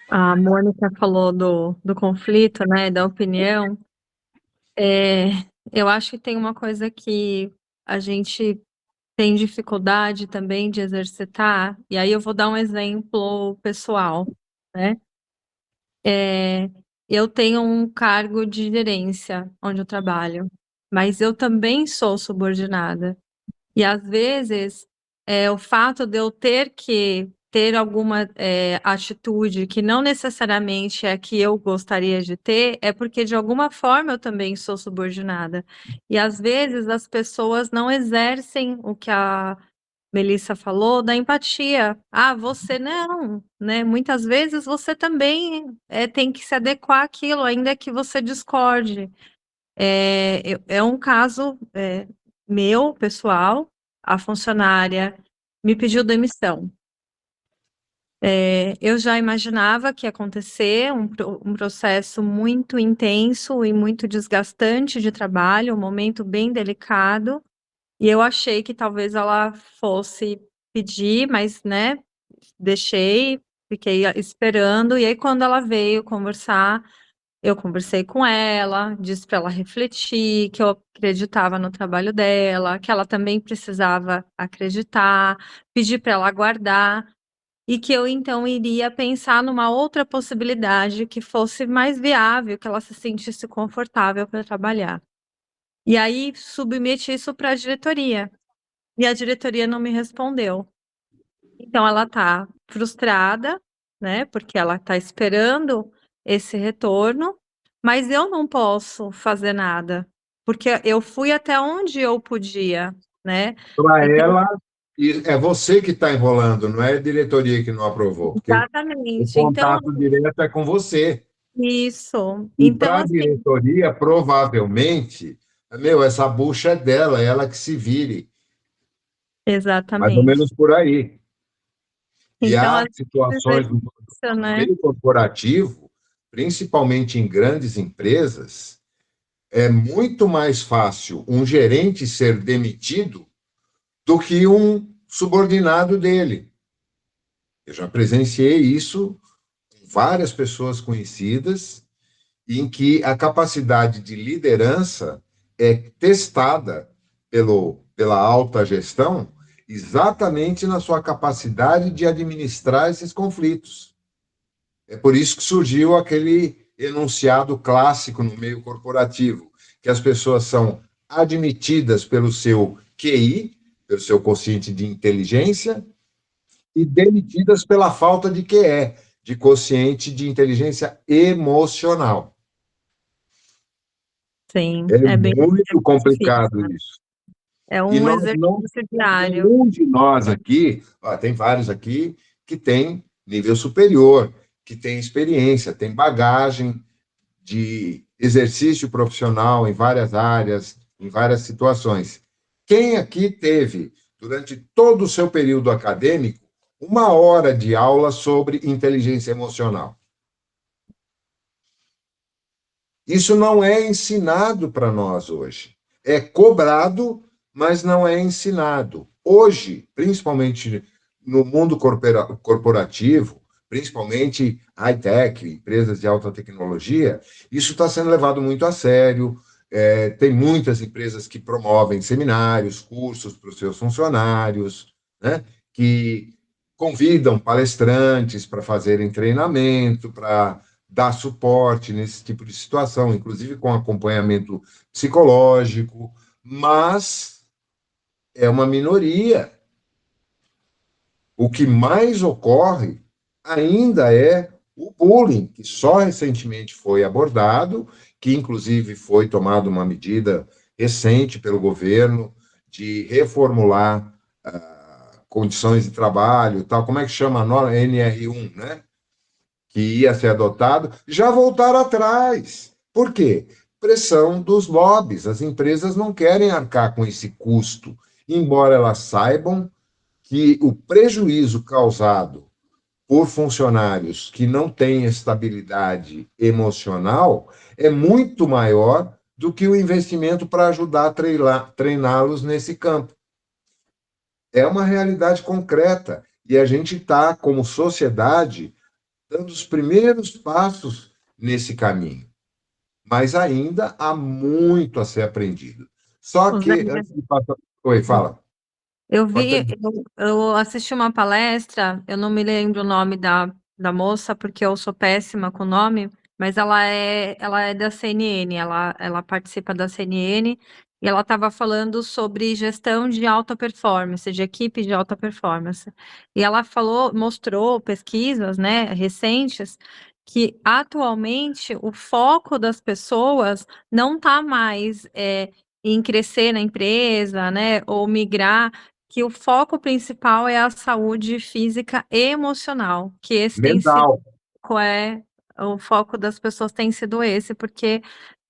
A Mônica falou do conflito, né, da opinião. É, eu acho que tem uma coisa que a gente tem dificuldade também de exercitar, e aí eu vou dar um exemplo pessoal, né? Eu tenho um cargo de gerência onde eu trabalho, mas eu também sou subordinada. E às vezes, o fato de eu ter que ter alguma atitude que não necessariamente é a que eu gostaria de ter, é porque de alguma forma eu também sou subordinada. E às vezes as pessoas não exercem o que a Melissa falou da empatia. Ah, você não, né? Muitas vezes você também tem que se adequar àquilo, ainda que você discorde. É um caso meu, pessoal, a funcionária me pediu demissão. Eu já imaginava que ia acontecer um processo muito intenso e muito desgastante de trabalho, um momento bem delicado, e eu achei que talvez ela fosse pedir, mas, né, deixei, fiquei esperando, e aí quando ela veio conversar, eu conversei com ela, disse para ela refletir, que eu acreditava no trabalho dela, que ela também precisava acreditar, pedi para ela aguardar, e que eu então iria pensar numa outra possibilidade que fosse mais viável, que ela se sentisse confortável para trabalhar. E aí submeti isso para a diretoria, e a diretoria não me respondeu. Então ela está frustrada, né, porque ela está esperando esse retorno, mas eu não posso fazer nada, porque eu fui até onde eu podia, né? para Então, ela, é você que está enrolando, não é a diretoria que não aprovou, porque o exatamente. Então, contato direto é com você. isso. E Então, para a assim, diretoria, provavelmente, essa bucha é dela, ela que se vire, mais ou exatamente. menos por aí. E Então, há às vezes é situações isso, no né? meio corporativo, principalmente em grandes empresas, é muito mais fácil um gerente ser demitido do que um subordinado dele. Eu já presenciei isso com várias pessoas conhecidas, em que a capacidade de liderança é testada pela alta gestão exatamente na sua capacidade de administrar esses conflitos. É por isso que surgiu aquele enunciado clássico no meio corporativo. que as pessoas são admitidas pelo seu QI, pelo seu quociente de inteligência, e demitidas pela falta de QE, de quociente de inteligência emocional. Sim, É é bem muito complicado difícil. isso. É E um nós não, exercício diário. nenhum de nós aqui, tem vários aqui que tem nível superior, que tem experiência, tem bagagem de exercício profissional em várias áreas, em várias situações. Quem aqui teve, durante todo o seu período acadêmico, 1 hora de aula sobre inteligência emocional? Isso não é ensinado para nós hoje. É cobrado, mas não é ensinado. Hoje, principalmente no mundo corporativo, principalmente high-tech, empresas de alta tecnologia, isso está sendo levado muito a sério. Tem muitas empresas que promovem seminários, cursos para os seus funcionários, né, que convidam palestrantes para fazerem treinamento, para dar suporte nesse tipo de situação, inclusive com acompanhamento psicológico, mas é uma minoria. O que mais ocorre ainda é o bullying, que só recentemente foi abordado, que inclusive foi tomada uma medida recente pelo governo de reformular condições de trabalho, tal. Como é que chama a norma? NR1, né? Que ia ser adotado, já voltaram atrás. Por quê? Pressão dos lobbies. As empresas não querem arcar com esse custo, embora elas saibam que o prejuízo causado por funcionários que não têm estabilidade emocional é muito maior do que o investimento para ajudar a treiná-los nesse campo. É uma realidade concreta e a gente está, como sociedade, dando os primeiros passos nesse caminho. Mas ainda há muito a ser aprendido. Só Ô, que, Zé, antes de passar... Oi, fala. eu Pode vi, perguntar. eu assisti uma palestra, eu não me lembro o nome da moça, porque eu sou péssima com o nome, mas ela é da CNN, ela participa da CNN, e ela estava falando sobre gestão de alta performance, de equipe de alta performance. E ela mostrou pesquisas, né, recentes, que atualmente o foco das pessoas não está mais em crescer na empresa, né, ou migrar, que o foco principal é a saúde física e emocional, que esse tem sido Mental. o foco das pessoas tem sido esse, porque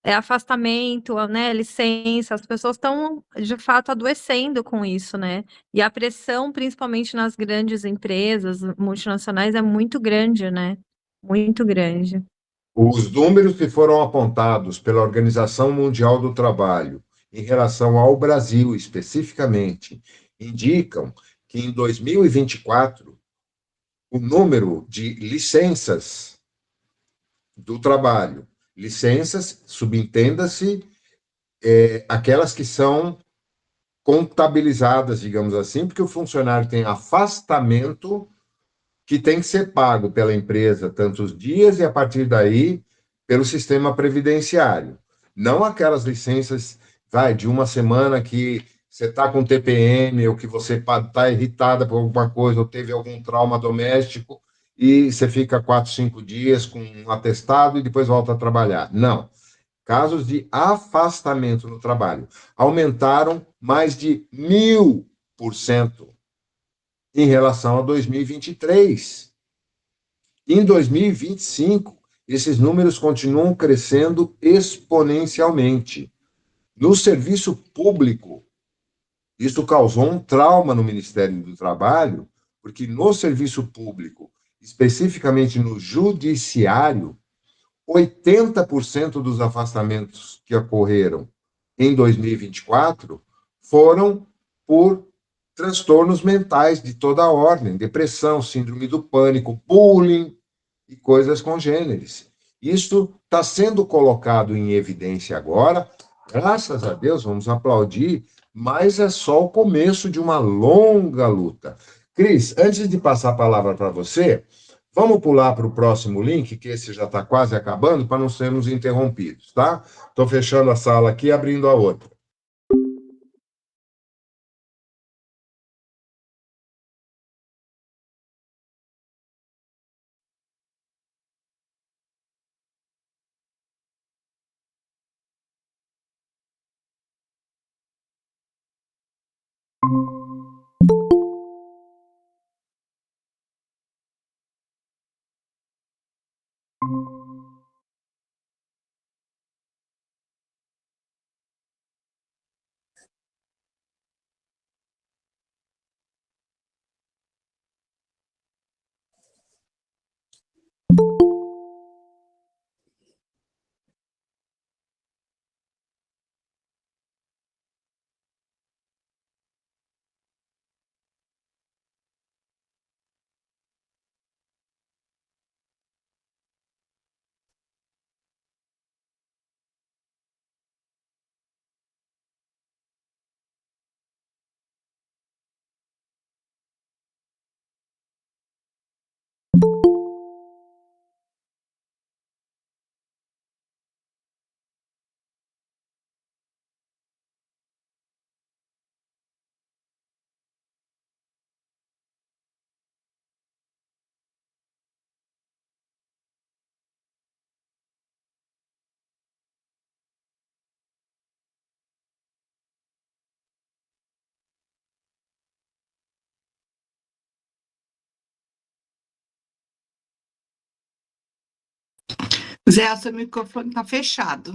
é afastamento, né, licença, as pessoas estão de fato adoecendo com isso, né? E a pressão, principalmente nas grandes empresas multinacionais, é muito grande, né? Muito grande. Os números que foram apontados pela Organização Mundial do Trabalho em relação ao Brasil, especificamente, indicam que em 2024 o número de licenças do trabalho, licenças, subentenda-se, aquelas que são contabilizadas, digamos assim, porque o funcionário tem afastamento que tem que ser pago pela empresa tantos dias e, a partir daí, pelo sistema previdenciário. Não aquelas licenças, de uma semana que você está com TPM, ou que você está irritada por alguma coisa, ou teve algum trauma doméstico, e você fica 4, 5 dias com um atestado e depois volta a trabalhar. Não. Casos de afastamento no trabalho aumentaram mais de 1000% em relação a 2023. Em 2025, esses números continuam crescendo exponencialmente. No serviço público, isso causou um trauma no Ministério do Trabalho, porque no serviço público, especificamente no judiciário, 80% dos afastamentos que ocorreram em 2024 foram por transtornos mentais de toda a ordem, depressão, síndrome do pânico, bullying e coisas congêneres. Isso está sendo colocado em evidência agora, graças a Deus, vamos aplaudir, mas é só o começo de uma longa luta. Cris, antes de passar a palavra para você, Vamos pular para o próximo link, que esse já está quase acabando, para não sermos interrompidos, tá? Estou fechando a sala aqui e abrindo a outra. Zé, o seu microfone está fechado.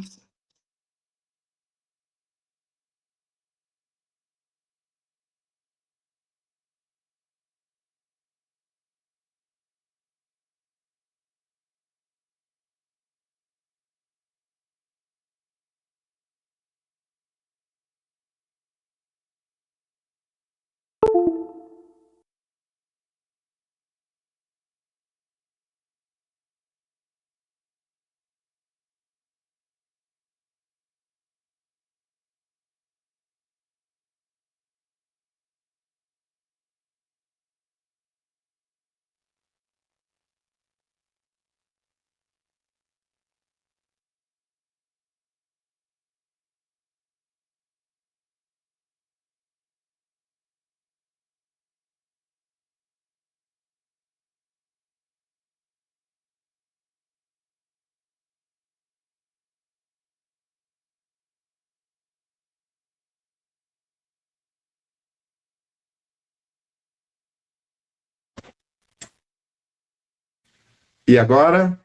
E agora?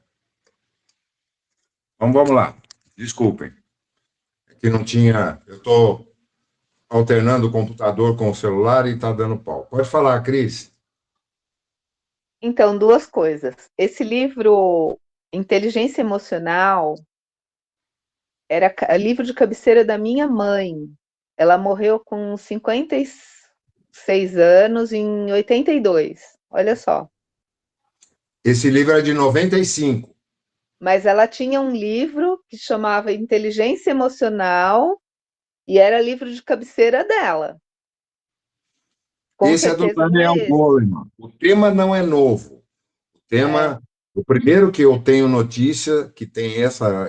Então, vamos lá. Desculpem. Aqui não tinha... Eu estou alternando o computador com o celular e está dando pau. Pode falar, Cris. Então, duas coisas. Esse livro, Inteligência Emocional, era livro de cabeceira da minha mãe. Ela morreu com 56 anos, em 82. Olha só. Esse livro é de 95. Mas ela tinha um livro que chamava Inteligência Emocional e era livro de cabeceira dela. Com Esse é do certeza não Daniel é esse. Goleman. O tema não é novo. O tema, o primeiro que eu tenho notícia que tem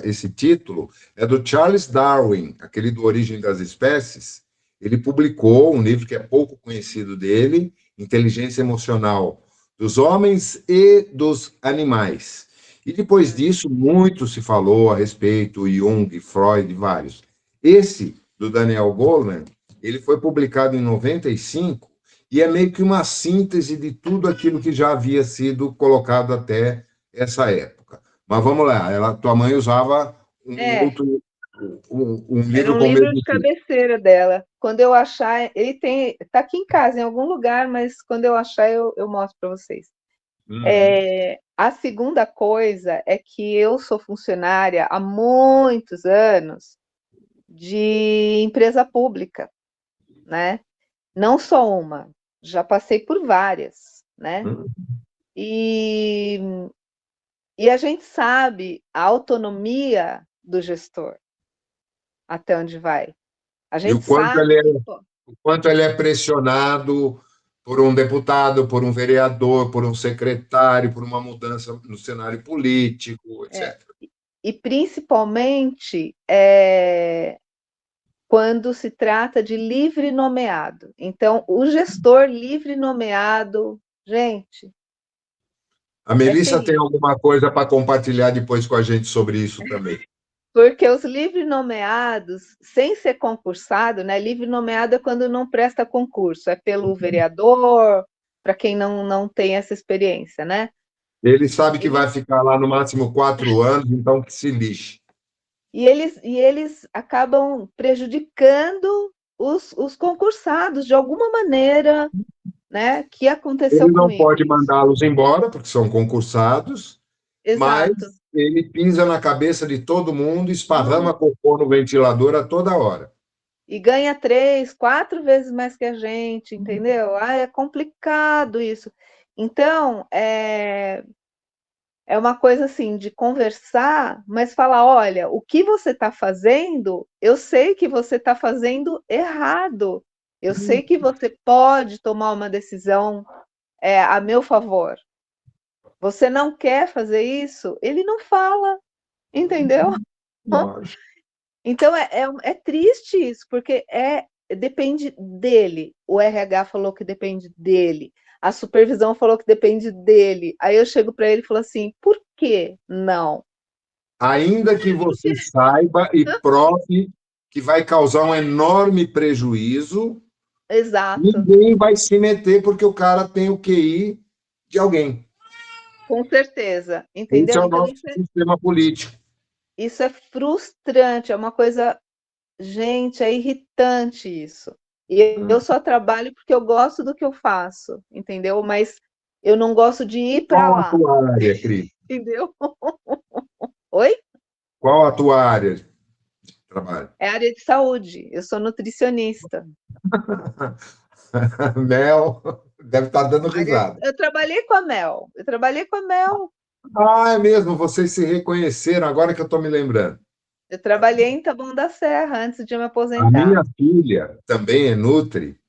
esse título é do Charles Darwin, aquele do Origem das Espécies. Ele publicou um livro que é pouco conhecido dele, Inteligência Emocional dos Homens e dos Animais. E depois disso, muito se falou a respeito, Jung, Freud, vários. Esse, do Daniel Goleman, ele foi publicado em 95 e é meio que uma síntese de tudo aquilo que já havia sido colocado até essa época. Mas vamos lá, tua mãe usava um Era livro um com o livro mesmo de título. cabeceira dela. Quando eu achar, está aqui em casa, em algum lugar, mas quando eu achar, eu mostro para vocês. A segunda coisa é que eu sou funcionária há muitos anos de empresa pública, né? Não só uma, já passei por várias, né? E a gente sabe a autonomia do gestor, até onde vai. A E gente sabe que... o quanto ele é pressionado por um deputado, por um vereador, por um secretário, por uma mudança no cenário político, etc. E principalmente quando se trata de livre nomeado. Então, o gestor livre nomeado, gente. A Melissa tem terrível. alguma coisa para compartilhar depois com a gente sobre isso também. Porque os livre nomeados, sem ser concursado, né? Livre nomeado é quando não presta concurso, é pelo vereador, para quem não tem essa experiência, né? Ele sabe que vai ficar lá no máximo 4 anos, então que se lixe. E eles acabam prejudicando os concursados de alguma maneira, né? Que aconteceu Ele não comigo. pode mandá-los embora, porque são concursados, mas Exato. ele pisa na cabeça de todo mundo, esparrama cocô no ventilador a toda hora. E ganha 3, 4 vezes mais que a gente, entendeu? É complicado isso. Então, é uma coisa assim de conversar, mas falar, olha, o que você está fazendo, eu sei que você está fazendo errado. Eu sei que você pode tomar uma decisão a meu favor. Você não quer fazer isso? Ele não fala, entendeu? Lógico. Então é triste isso, porque depende dele. O RH falou que depende dele. A supervisão falou que depende dele. Aí eu chego para ele e falo assim: por que não? Ainda que você saiba e prove que vai causar um enorme prejuízo, Exato, ninguém vai se meter porque o cara tem o QI de alguém. com certeza. Esse Entendeu? é o Então nosso sistema político. isso é frustrante, é uma coisa. Gente, é irritante isso. E eu só trabalho porque eu gosto do que eu faço, entendeu? Mas eu não gosto de ir para Qual a lá, tua área, Cris? entendeu? Oi? Qual a tua área de trabalho? É área de saúde. Eu sou nutricionista. Mel deve estar dando risada. Eu trabalhei com a Mel. Eu trabalhei com a Mel. Ah, é mesmo, vocês se reconheceram, agora que eu estou me lembrando. Eu trabalhei em Taboão da Serra antes de me A aposentar. minha filha também é nutri,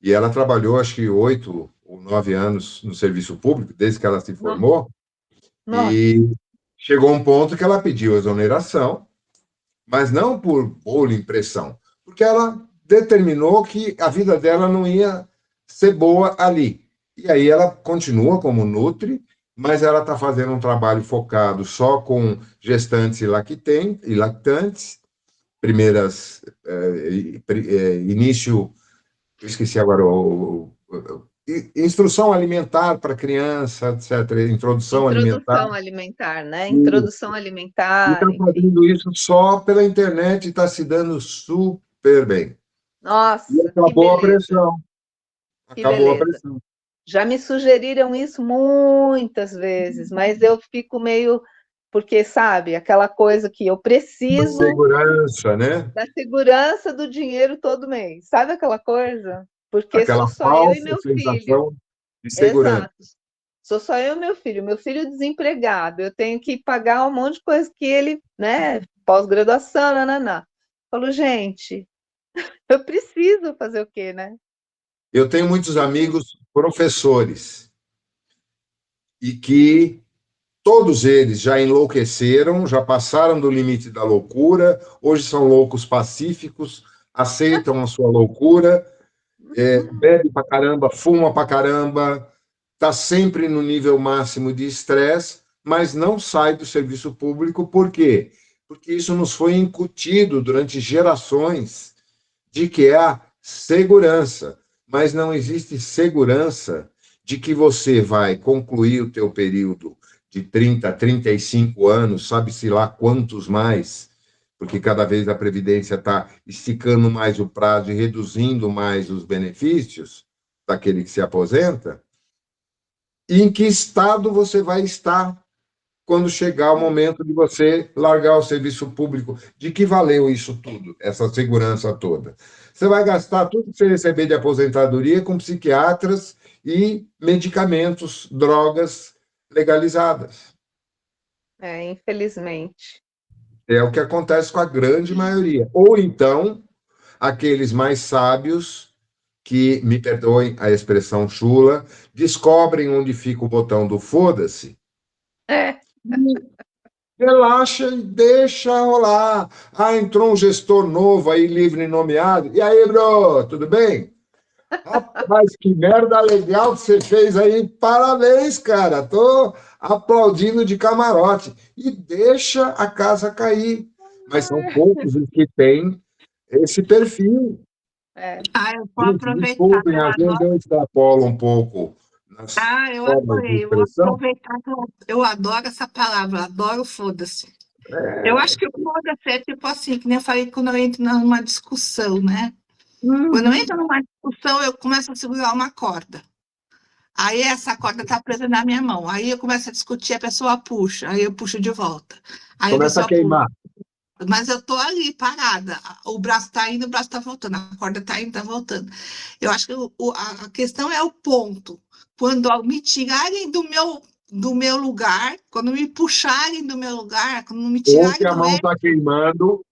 e ela trabalhou, acho que 8 ou 9 anos no serviço público, desde que ela se formou, Nossa, e chegou um ponto que ela pediu exoneração, mas não por boa impressão, porque ela determinou que a vida dela não ia ser boa ali. E aí ela continua como nutri, mas ela está fazendo um trabalho focado só com gestantes e lactantes, primeiras, início, eu esqueci agora, instrução alimentar para criança, etc., introdução alimentar. introdução alimentar, né? E Introdução está alimentar, enfim. fazendo isso só pela internet e está se dando super bem. E Nossa, que acabou a beleza, pressão. que Acabou a beleza. pressão. Já me sugeriram isso muitas vezes, mas eu fico meio... Porque, sabe, aquela coisa que eu preciso Segurança, né? da segurança do dinheiro todo mês. Sabe aquela coisa? Porque sou Aquela só eu e falsa meu filho. sensação de segurança. Exato. Sou só eu e meu filho. Meu filho desempregado. Eu tenho que pagar um monte de coisa que ele, né? Pós-graduação, nananá. Falo, gente, eu preciso fazer o quê, né? Eu tenho muitos amigos professores e que todos eles já enlouqueceram, já passaram do limite da loucura, hoje são loucos pacíficos, aceitam a sua loucura, bebe pra caramba, fuma pra caramba, está sempre no nível máximo de estresse, mas não sai do serviço público. Por quê? Porque isso nos foi incutido durante gerações de que é a segurança, mas não existe segurança de que você vai concluir o teu período de 30, 35 anos, sabe-se lá quantos mais, porque cada vez a Previdência está esticando mais o prazo e reduzindo mais os benefícios daquele que se aposenta. E em que estado você vai estar quando chegar o momento de você largar o serviço público? De que valeu isso tudo, essa segurança toda? Você vai gastar tudo que você receber de aposentadoria com psiquiatras e medicamentos, drogas legalizadas. Infelizmente. É o que acontece com a grande maioria. Ou então, aqueles mais sábios que, me perdoem a expressão chula, descobrem onde fica o botão do foda-se, É, relaxa e deixa rolar. Ah, entrou um gestor novo aí, livre e nomeado. E aí, bro, tudo bem? Rapaz, que merda legal que você fez aí. Parabéns, cara. Tô aplaudindo de camarote. E deixa a casa cair. Mas são poucos os que têm esse perfil. é. Eu vou Gente, aproveitar desculpem, que eu às vezes adoro. eu extrapolo um pouco nas Eu formas de adorei. Eu vou expressão. aproveitar que eu adoro essa palavra, adoro foda-se. Eu acho que o foda-se é tipo assim, que nem eu falei quando eu entro numa discussão, né? Quando eu entro numa discussão, eu começo a segurar uma corda. Aí essa corda está presa na minha mão. Aí eu começo a discutir, a pessoa puxa, aí eu puxo de volta. Aí a Começa a pessoa puxa. queimar. Mas eu tô ali, parada. O braço está indo, o braço está voltando. A corda está indo, está voltando. Eu acho que a questão é o ponto. Quando me tirarem do meu lugar, quando me puxarem do meu lugar, quando me Ou que tirarem a do mão eixo, está queimando,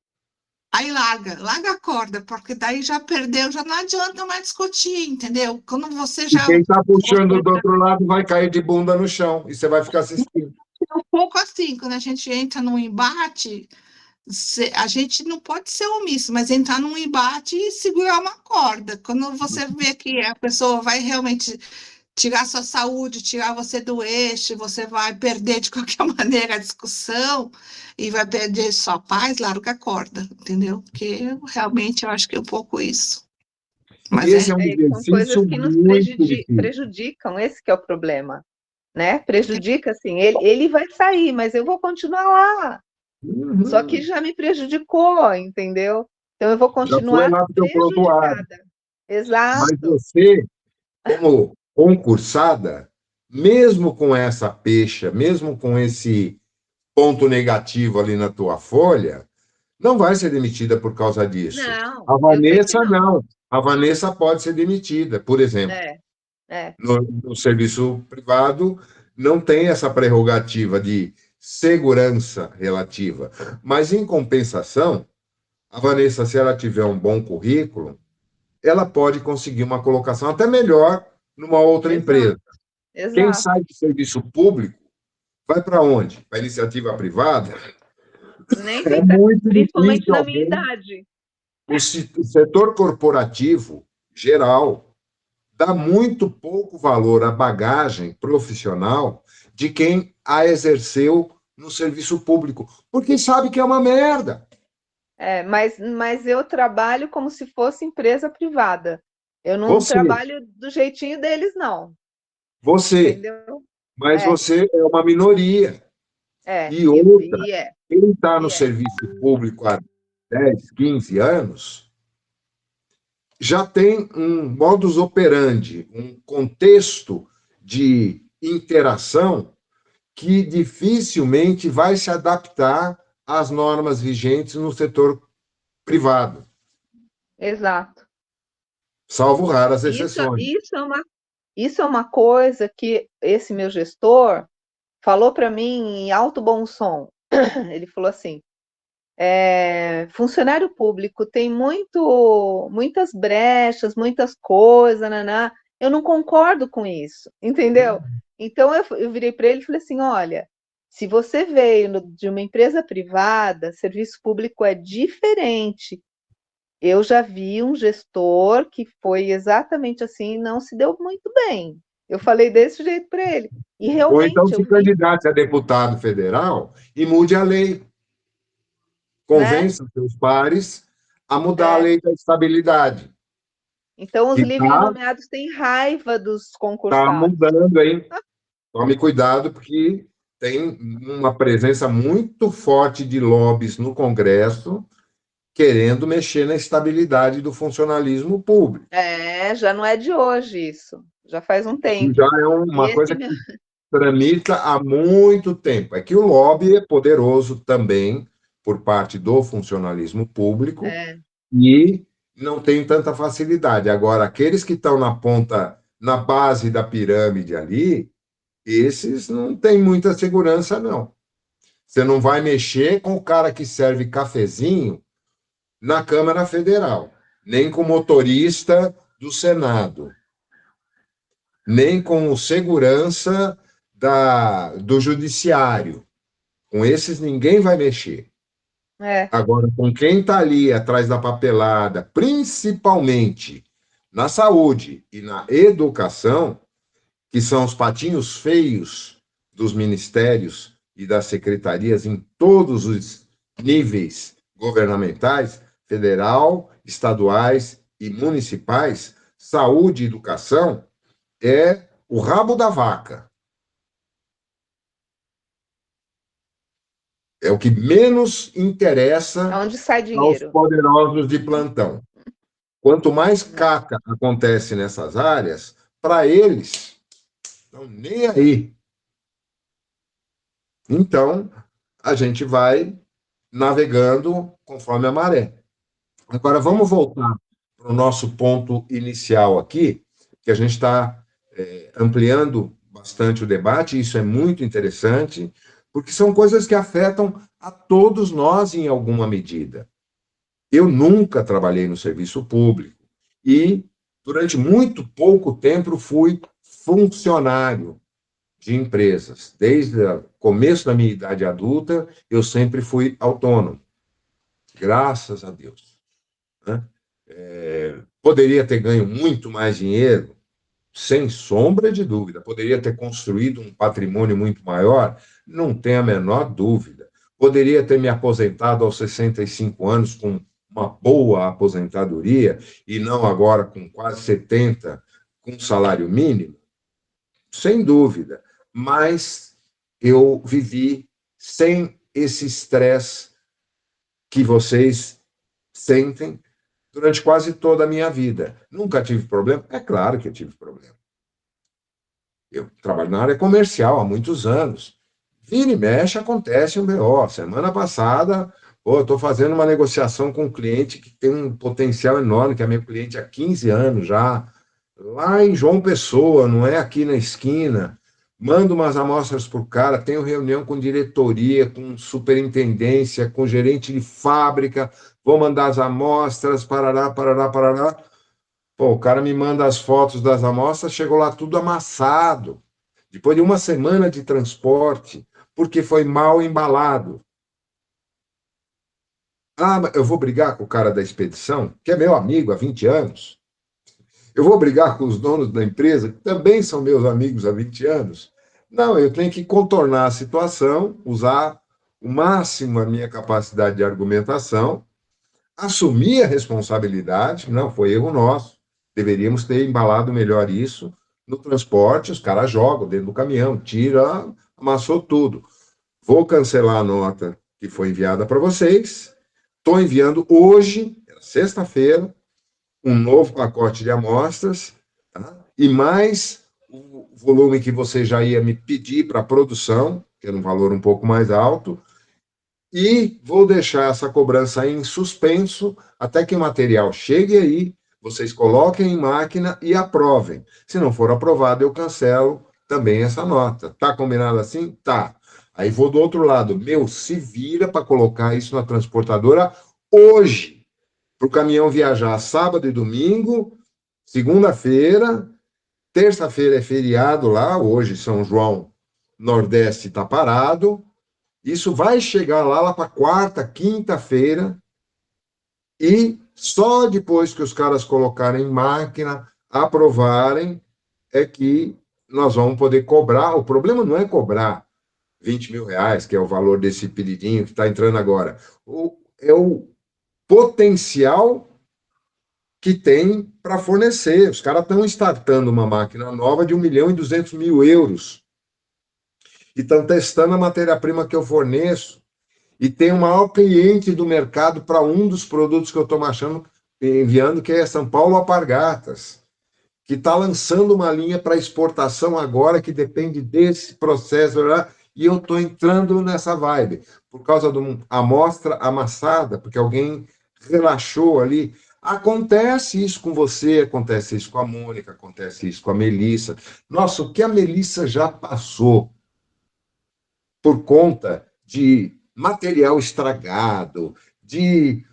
aí larga a corda, porque daí já perdeu, já não adianta mais discutir, entendeu? Quando você e já quem está puxando do outro lado vai cair de bunda no chão. E você vai ficar assistindo. é um pouco assim, quando a gente entra num embate, a gente não pode ser omisso, mas entrar num embate e segurar uma corda. Quando você vê que a pessoa vai realmente tirar sua saúde, tirar você do eixo, você vai perder de qualquer maneira a discussão e vai perder sua paz, larga a corda, entendeu? Porque realmente eu acho que é um pouco isso. Mas Esse é um São coisas exercício que nos muito difícil. prejudicam, esse que é o problema, né? Prejudica, assim, ele vai sair, mas eu vou continuar lá. Só que Uhum. já me prejudicou, entendeu? Então eu vou Já foi continuar lá para o teu prontuário. prejudicada. Mas Exato. você, como concursada, mesmo com essa pecha, mesmo com esse ponto negativo ali na tua folha, não vai ser demitida por causa disso. Não, A eu sei que Vanessa, não. não. A Vanessa pode ser demitida, por exemplo. É, é, No serviço privado, não tem essa prerrogativa de segurança relativa. Mas, em compensação, a Vanessa, se ela tiver um bom currículo, ela pode conseguir uma colocação até melhor numa outra exato, empresa. Quem exato. sai do serviço público vai para onde? Para a iniciativa privada? Nem É pensar, muito principalmente difícil na minha alguém. idade. O setor corporativo, geral, dá muito pouco valor à bagagem profissional de quem a exerceu no serviço público, porque sabe que é uma merda. É, mas eu trabalho como se fosse empresa privada. Eu não Você, trabalho do jeitinho deles, não. você, Entendeu? mas É, você é uma minoria. é, E outra, e é, quem está no e é. serviço público há 10, 15 anos, já tem um modus operandi, um contexto de interação que dificilmente vai se adaptar às normas vigentes no setor privado, Exato. salvo raras Isso, exceções. isso é uma coisa que esse meu gestor falou para mim em alto bom som. Ele falou assim: funcionário público tem muitas brechas, muitas coisas, naná. Eu não concordo com isso, entendeu? Então eu virei para ele e falei assim: olha, se você veio de uma empresa privada, serviço público é diferente. Eu já vi um gestor que foi exatamente assim e não se deu muito bem. Eu falei desse jeito para ele. E Ou então realmente eu se vi, candidate a deputado federal e mude a lei. né? Convença seus pares a mudar a É, lei da estabilidade, então os que livre está nomeados têm raiva dos tá concursados. mudando, hein? Tome cuidado, porque tem uma presença muito forte de lobbies no Congresso querendo mexer na estabilidade do funcionalismo público. Já não é de hoje isso, já faz um Isso já tempo. é E uma esse coisa meu, que tramita há muito tempo. É que o lobby é poderoso também por parte do funcionalismo público é, e não tem tanta facilidade. Agora, aqueles que estão na ponta, na base da pirâmide ali, esses não têm muita segurança, não. Você não vai mexer com o cara que serve cafezinho na Câmara Federal, nem com o motorista do Senado, nem com o segurança do Judiciário. Com esses ninguém vai mexer. Agora, com quem está ali atrás da papelada, principalmente na saúde e na educação, que são os patinhos feios dos ministérios e das secretarias em todos os níveis governamentais, federal, estaduais e municipais, saúde e educação, é o rabo da vaca. É o que menos interessa Onde sai aos dinheiro? poderosos de plantão. Quanto mais caca acontece nessas áreas, para eles, estão nem aí. Então, a gente vai navegando conforme a maré. Agora, vamos voltar para o nosso ponto inicial aqui, que a gente está ampliando bastante o debate, e isso é muito interessante, porque são coisas que afetam a todos nós em alguma medida. Eu nunca trabalhei no serviço público e, durante muito pouco tempo, fui funcionário de empresas. Desde o começo da minha idade adulta, eu sempre fui autônomo. Graças a Deus. Né? Poderia ter ganho muito mais dinheiro, sem sombra de dúvida. Poderia ter construído um patrimônio muito maior, não tenho a menor dúvida. Poderia ter me aposentado aos 65 anos com uma boa aposentadoria e não agora com quase 70, com salário mínimo, sem dúvida. Mas eu vivi sem esse estresse que vocês sentem durante quase toda a minha vida. Nunca tive problema? É claro que eu tive problema. Eu trabalho na área comercial há muitos anos. Vira e mexe, acontece um BO. Semana passada, eu estou fazendo uma negociação com um cliente que tem um potencial enorme, que é meu cliente há 15 anos já, lá em João Pessoa, não é aqui na esquina. Mando umas amostras para o cara, tenho reunião com diretoria, com superintendência, com gerente de fábrica, vou mandar as amostras, parará. Pô, o cara me manda as fotos das amostras, chegou lá tudo amassado, depois de uma semana de transporte, porque foi mal embalado. Ah, eu vou brigar com o cara da expedição, que é meu amigo há 20 anos. Eu vou brigar com os donos da empresa, que também são meus amigos há 20 anos. Não, eu tenho que contornar a situação, usar o máximo a minha capacidade de argumentação, assumir a responsabilidade, não, foi erro nosso, deveríamos ter embalado melhor isso no transporte, os caras jogam dentro do caminhão, tira, amassou tudo. Vou cancelar a nota que foi enviada para vocês, estou enviando hoje, sexta-feira, um novo pacote de amostras, tá? E mais o volume que você já ia me pedir para a produção, que era um valor um pouco mais alto, e vou deixar essa cobrança em suspenso até que o material chegue aí, vocês coloquem em máquina e aprovem. Se não for aprovado, eu cancelo também essa nota. Tá combinado assim? Tá. Aí vou do outro lado. Se vira para colocar isso na transportadora hoje, para o caminhão viajar sábado e domingo, segunda-feira, terça-feira é feriado lá, hoje São João, Nordeste está parado. Isso vai chegar lá para quarta, quinta-feira, e só depois que os caras colocarem em máquina, aprovarem, é que nós vamos poder cobrar. O problema não é cobrar 20 mil reais, que é o valor desse pedidinho que está entrando agora. É o potencial que tem para fornecer. Os caras estão startando uma máquina nova de 1.200.000 euros. E estão testando a matéria-prima que eu forneço. E tem o maior cliente do mercado para um dos produtos que eu estou enviando, que é São Paulo Alpargatas, que está lançando uma linha para exportação agora, que depende desse processo, e eu estou entrando nessa vibe, por causa de uma amostra amassada, porque alguém relaxou ali. Acontece isso com você, acontece isso com a Mônica, acontece isso com a Melissa. Nossa, o que a Melissa já passou por conta de material estragado, de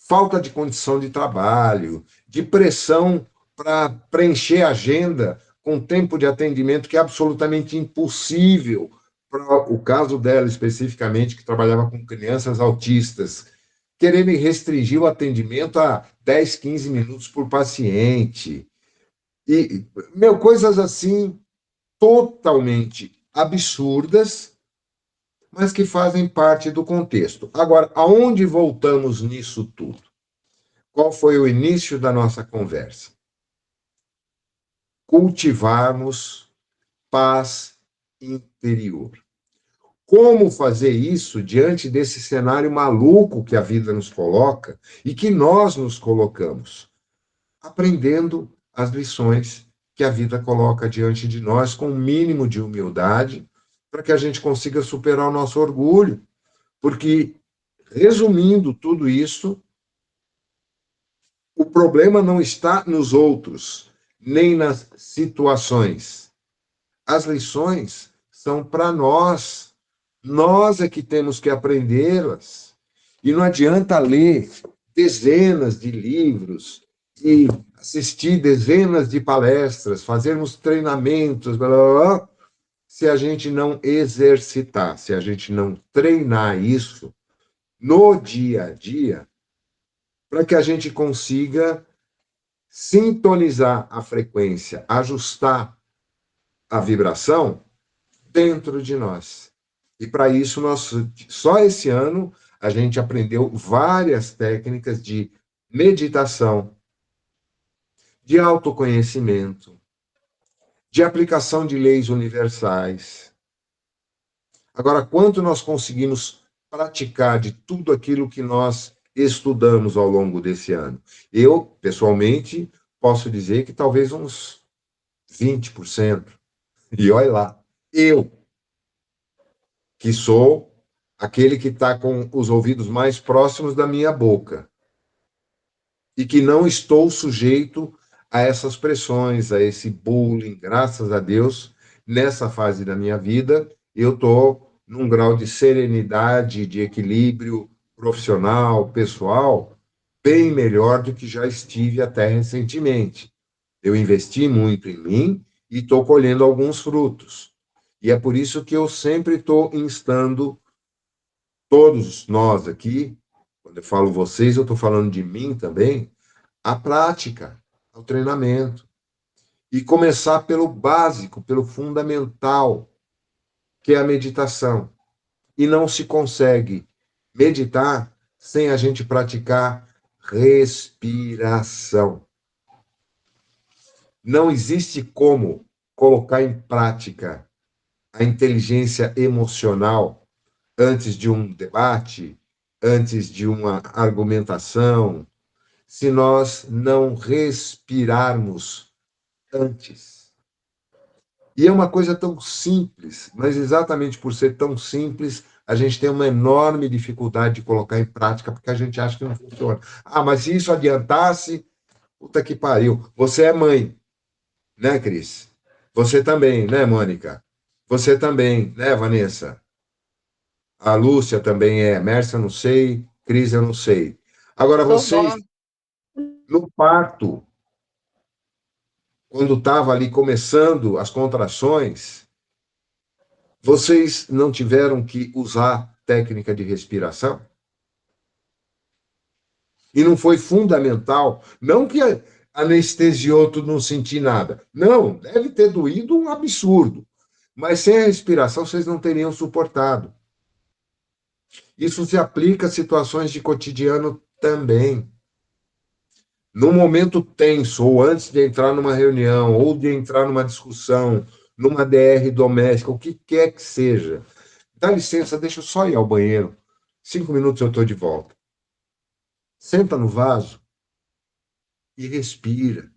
falta de condição de trabalho, de pressão para preencher a agenda com tempo de atendimento que é absolutamente impossível para o caso dela especificamente, que trabalhava com crianças autistas, quererem restringir o atendimento a 10, 15 minutos por paciente. E, coisas assim totalmente absurdas, mas que fazem parte do contexto. Agora, aonde voltamos nisso tudo? Qual foi o início da nossa conversa? Cultivarmos paz interior. Como fazer isso diante desse cenário maluco que a vida nos coloca e que nós nos colocamos? Aprendendo as lições que a vida coloca diante de nós com um mínimo de humildade para que a gente consiga superar o nosso orgulho. Porque, resumindo tudo isso, o problema não está nos outros, nem nas situações. As lições são para nós. Nós é que temos que aprendê-las. E não adianta ler dezenas de livros e assistir dezenas de palestras, fazermos treinamentos, blá, blá, blá, se a gente não exercitar, se a gente não treinar isso no dia a dia, para que a gente consiga sintonizar a frequência, ajustar a vibração dentro de nós. E para isso, só esse ano, a gente aprendeu várias técnicas de meditação, de autoconhecimento, de aplicação de leis universais. Agora, quanto nós conseguimos praticar de tudo aquilo que nós estudamos ao longo desse ano? Eu, pessoalmente, posso dizer que talvez uns 20%. E olha lá, eu, que sou aquele que está com os ouvidos mais próximos da minha boca e que não estou sujeito a essas pressões, a esse bullying, graças a Deus, nessa fase da minha vida, eu estou num grau de serenidade, de equilíbrio profissional, pessoal, bem melhor do que já estive até recentemente. Eu investi muito em mim e estou colhendo alguns frutos. E é por isso que eu sempre estou instando todos nós aqui, quando eu falo vocês, eu estou falando de mim também, a prática, ao treinamento. E começar pelo básico, pelo fundamental, que é a meditação. E não se consegue meditar sem a gente praticar respiração. Não existe como colocar em prática a inteligência emocional antes de um debate, antes de uma argumentação, se nós não respirarmos antes. E é uma coisa tão simples, mas exatamente por ser tão simples, a gente tem uma enorme dificuldade de colocar em prática, porque a gente acha que não funciona. Ah, mas se isso adiantasse, puta que pariu. Você é mãe, né, Cris? Você também, né, Mônica? Você também, né, Vanessa? A Lúcia também é. Mércia, eu não sei. Cris, eu não sei. Agora, vocês, no parto, quando estava ali começando as contrações, vocês não tiveram que usar técnica de respiração? E não foi fundamental, não que anestesiou tudo, não senti nada. Não, deve ter doído um absurdo. Mas sem a respiração, vocês não teriam suportado. Isso se aplica a situações de cotidiano também. No momento tenso, ou antes de entrar numa reunião, ou de entrar numa discussão, numa DR doméstica, o que quer que seja, dá licença, deixa eu só ir ao banheiro. 5 minutos eu estou de volta. Senta no vaso e respira.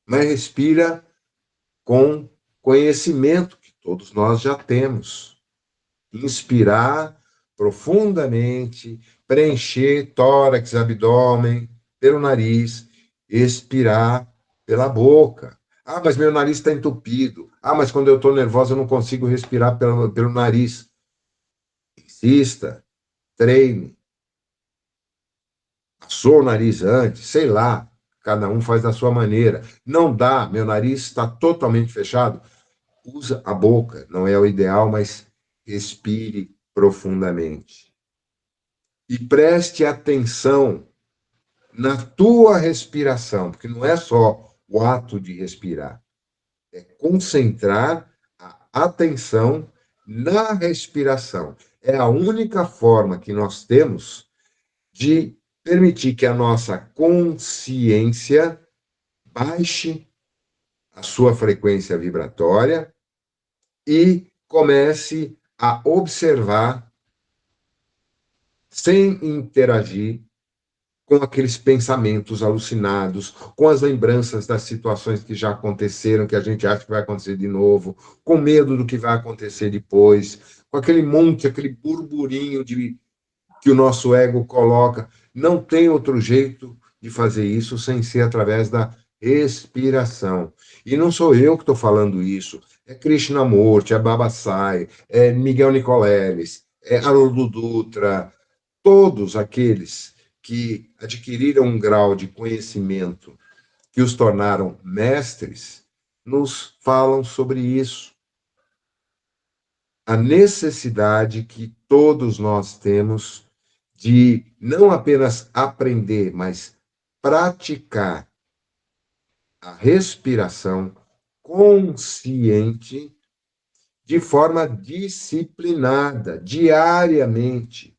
Mas respira com conhecimento, que todos nós já temos. Inspirar profundamente, preencher tórax, abdômen, pelo nariz, expirar pela boca. Ah, mas meu nariz está entupido. Ah, mas quando eu estou nervosa eu não consigo respirar pelo nariz. Insista, treine. Passou o nariz antes, sei lá. cada um faz da sua maneira. Não dá, meu nariz está totalmente fechado, usa a boca, não é o ideal, mas respire profundamente. E preste atenção na tua respiração, porque não é só o ato de respirar, é concentrar a atenção na respiração. É a única forma que nós temos de permitir que a nossa consciência baixe a sua frequência vibratória e comece a observar sem interagir com aqueles pensamentos alucinados, com as lembranças das situações que já aconteceram, que a gente acha que vai acontecer de novo, com medo do que vai acontecer depois, com aquele monte, aquele burburinho que o nosso ego coloca. Não tem outro jeito de fazer isso sem ser através da respiração. E não sou eu que estou falando isso, é Krishnamurti, é Baba Sai, é Miguel Nicoleles, é Haroldo Dutra, todos aqueles que adquiriram um grau de conhecimento que os tornaram mestres, nos falam sobre isso. A necessidade que todos nós temos de não apenas aprender, mas praticar a respiração consciente de forma disciplinada, diariamente.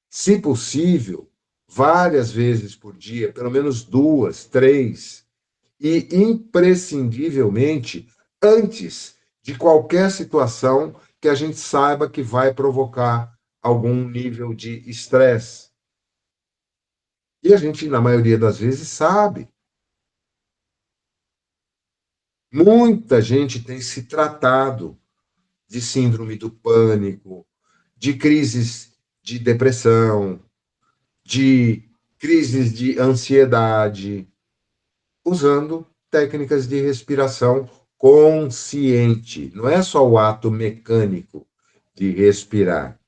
Se possível, várias vezes por dia, pelo menos 2, 3, e imprescindivelmente antes de qualquer situação que a gente saiba que vai provocar algum nível de estresse. E a gente, na maioria das vezes, sabe. Muita gente tem se tratado de síndrome do pânico, de crises de depressão, de crises de ansiedade, usando técnicas de respiração consciente. Não é só o ato mecânico de respirar,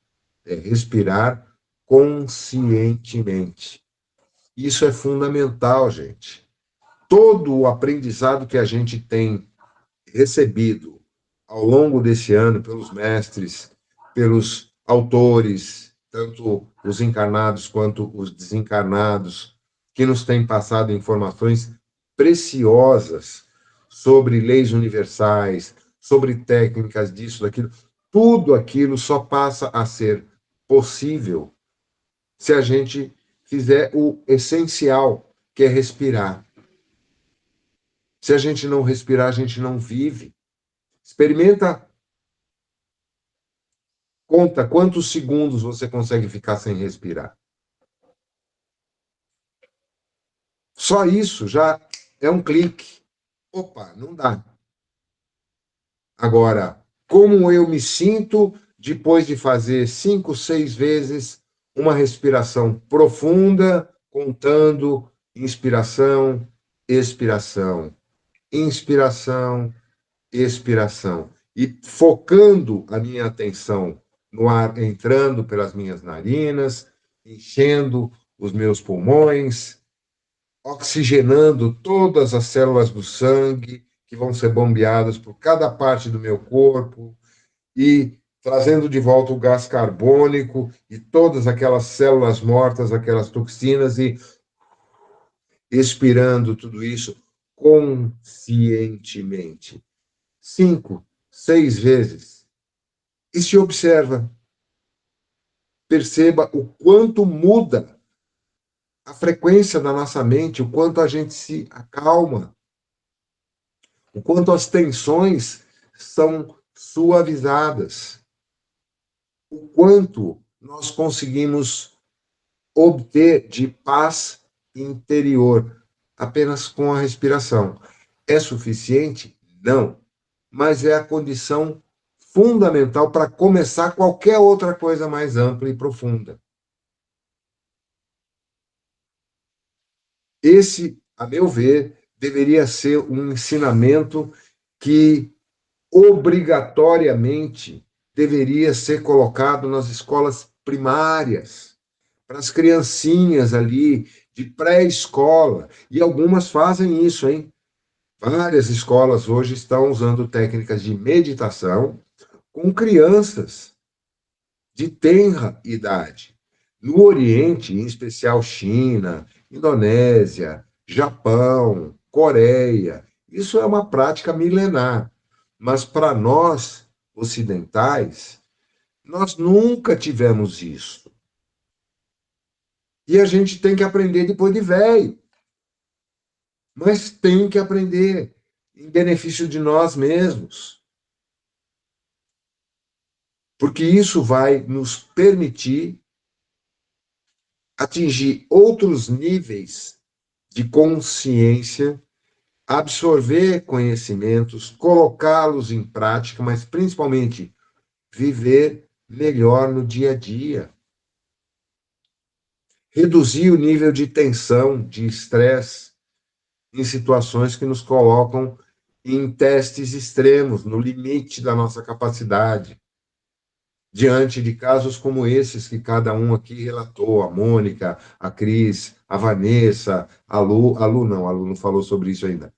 é respirar conscientemente. Isso é fundamental, gente. Todo o aprendizado que a gente tem recebido ao longo desse ano pelos mestres, pelos autores, tanto os encarnados quanto os desencarnados, que nos têm passado informações preciosas sobre leis universais, sobre técnicas disso, daquilo. Tudo aquilo só passa a ser possível se a gente fizer o essencial, que é respirar. Se a gente não respirar, a gente não vive. Experimenta. Conta quantos segundos você consegue ficar sem respirar. Só isso já é um clique. Opa, não dá. Agora, como eu me sinto depois de fazer 5, 6 vezes uma respiração profunda, contando inspiração, expiração, inspiração, expiração, e focando a minha atenção no ar entrando pelas minhas narinas, enchendo os meus pulmões, oxigenando todas as células do sangue que vão ser bombeadas por cada parte do meu corpo e trazendo de volta o gás carbônico e todas aquelas células mortas, aquelas toxinas, e expirando tudo isso conscientemente. 5, 6 vezes. E se observa. Perceba o quanto muda a frequência da nossa mente, o quanto a gente se acalma, o quanto as tensões são suavizadas, o quanto nós conseguimos obter de paz interior apenas com a respiração. É suficiente? Não. Mas é a condição fundamental para começar qualquer outra coisa mais ampla e profunda. Esse, a meu ver, deveria ser um ensinamento que obrigatoriamente deveria ser colocado nas escolas primárias, para as criancinhas ali de pré-escola, e algumas fazem isso, hein? Várias escolas hoje estão usando técnicas de meditação com crianças de tenra idade. No Oriente, em especial China, Indonésia, Japão, Coreia, isso é uma prática milenar. Mas para nós, ocidentais, nós nunca tivemos isso. E a gente tem que aprender depois de velho. Mas tem que aprender em benefício de nós mesmos. Porque isso vai nos permitir atingir outros níveis de consciência, absorver conhecimentos, colocá-los em prática, mas principalmente viver melhor no dia a dia. Reduzir o nível de tensão, de estresse, em situações que nos colocam em testes extremos, no limite da nossa capacidade. Diante de casos como esses que cada um aqui relatou, a Mônica, a Cris, a Vanessa, a Lu não falou sobre isso ainda.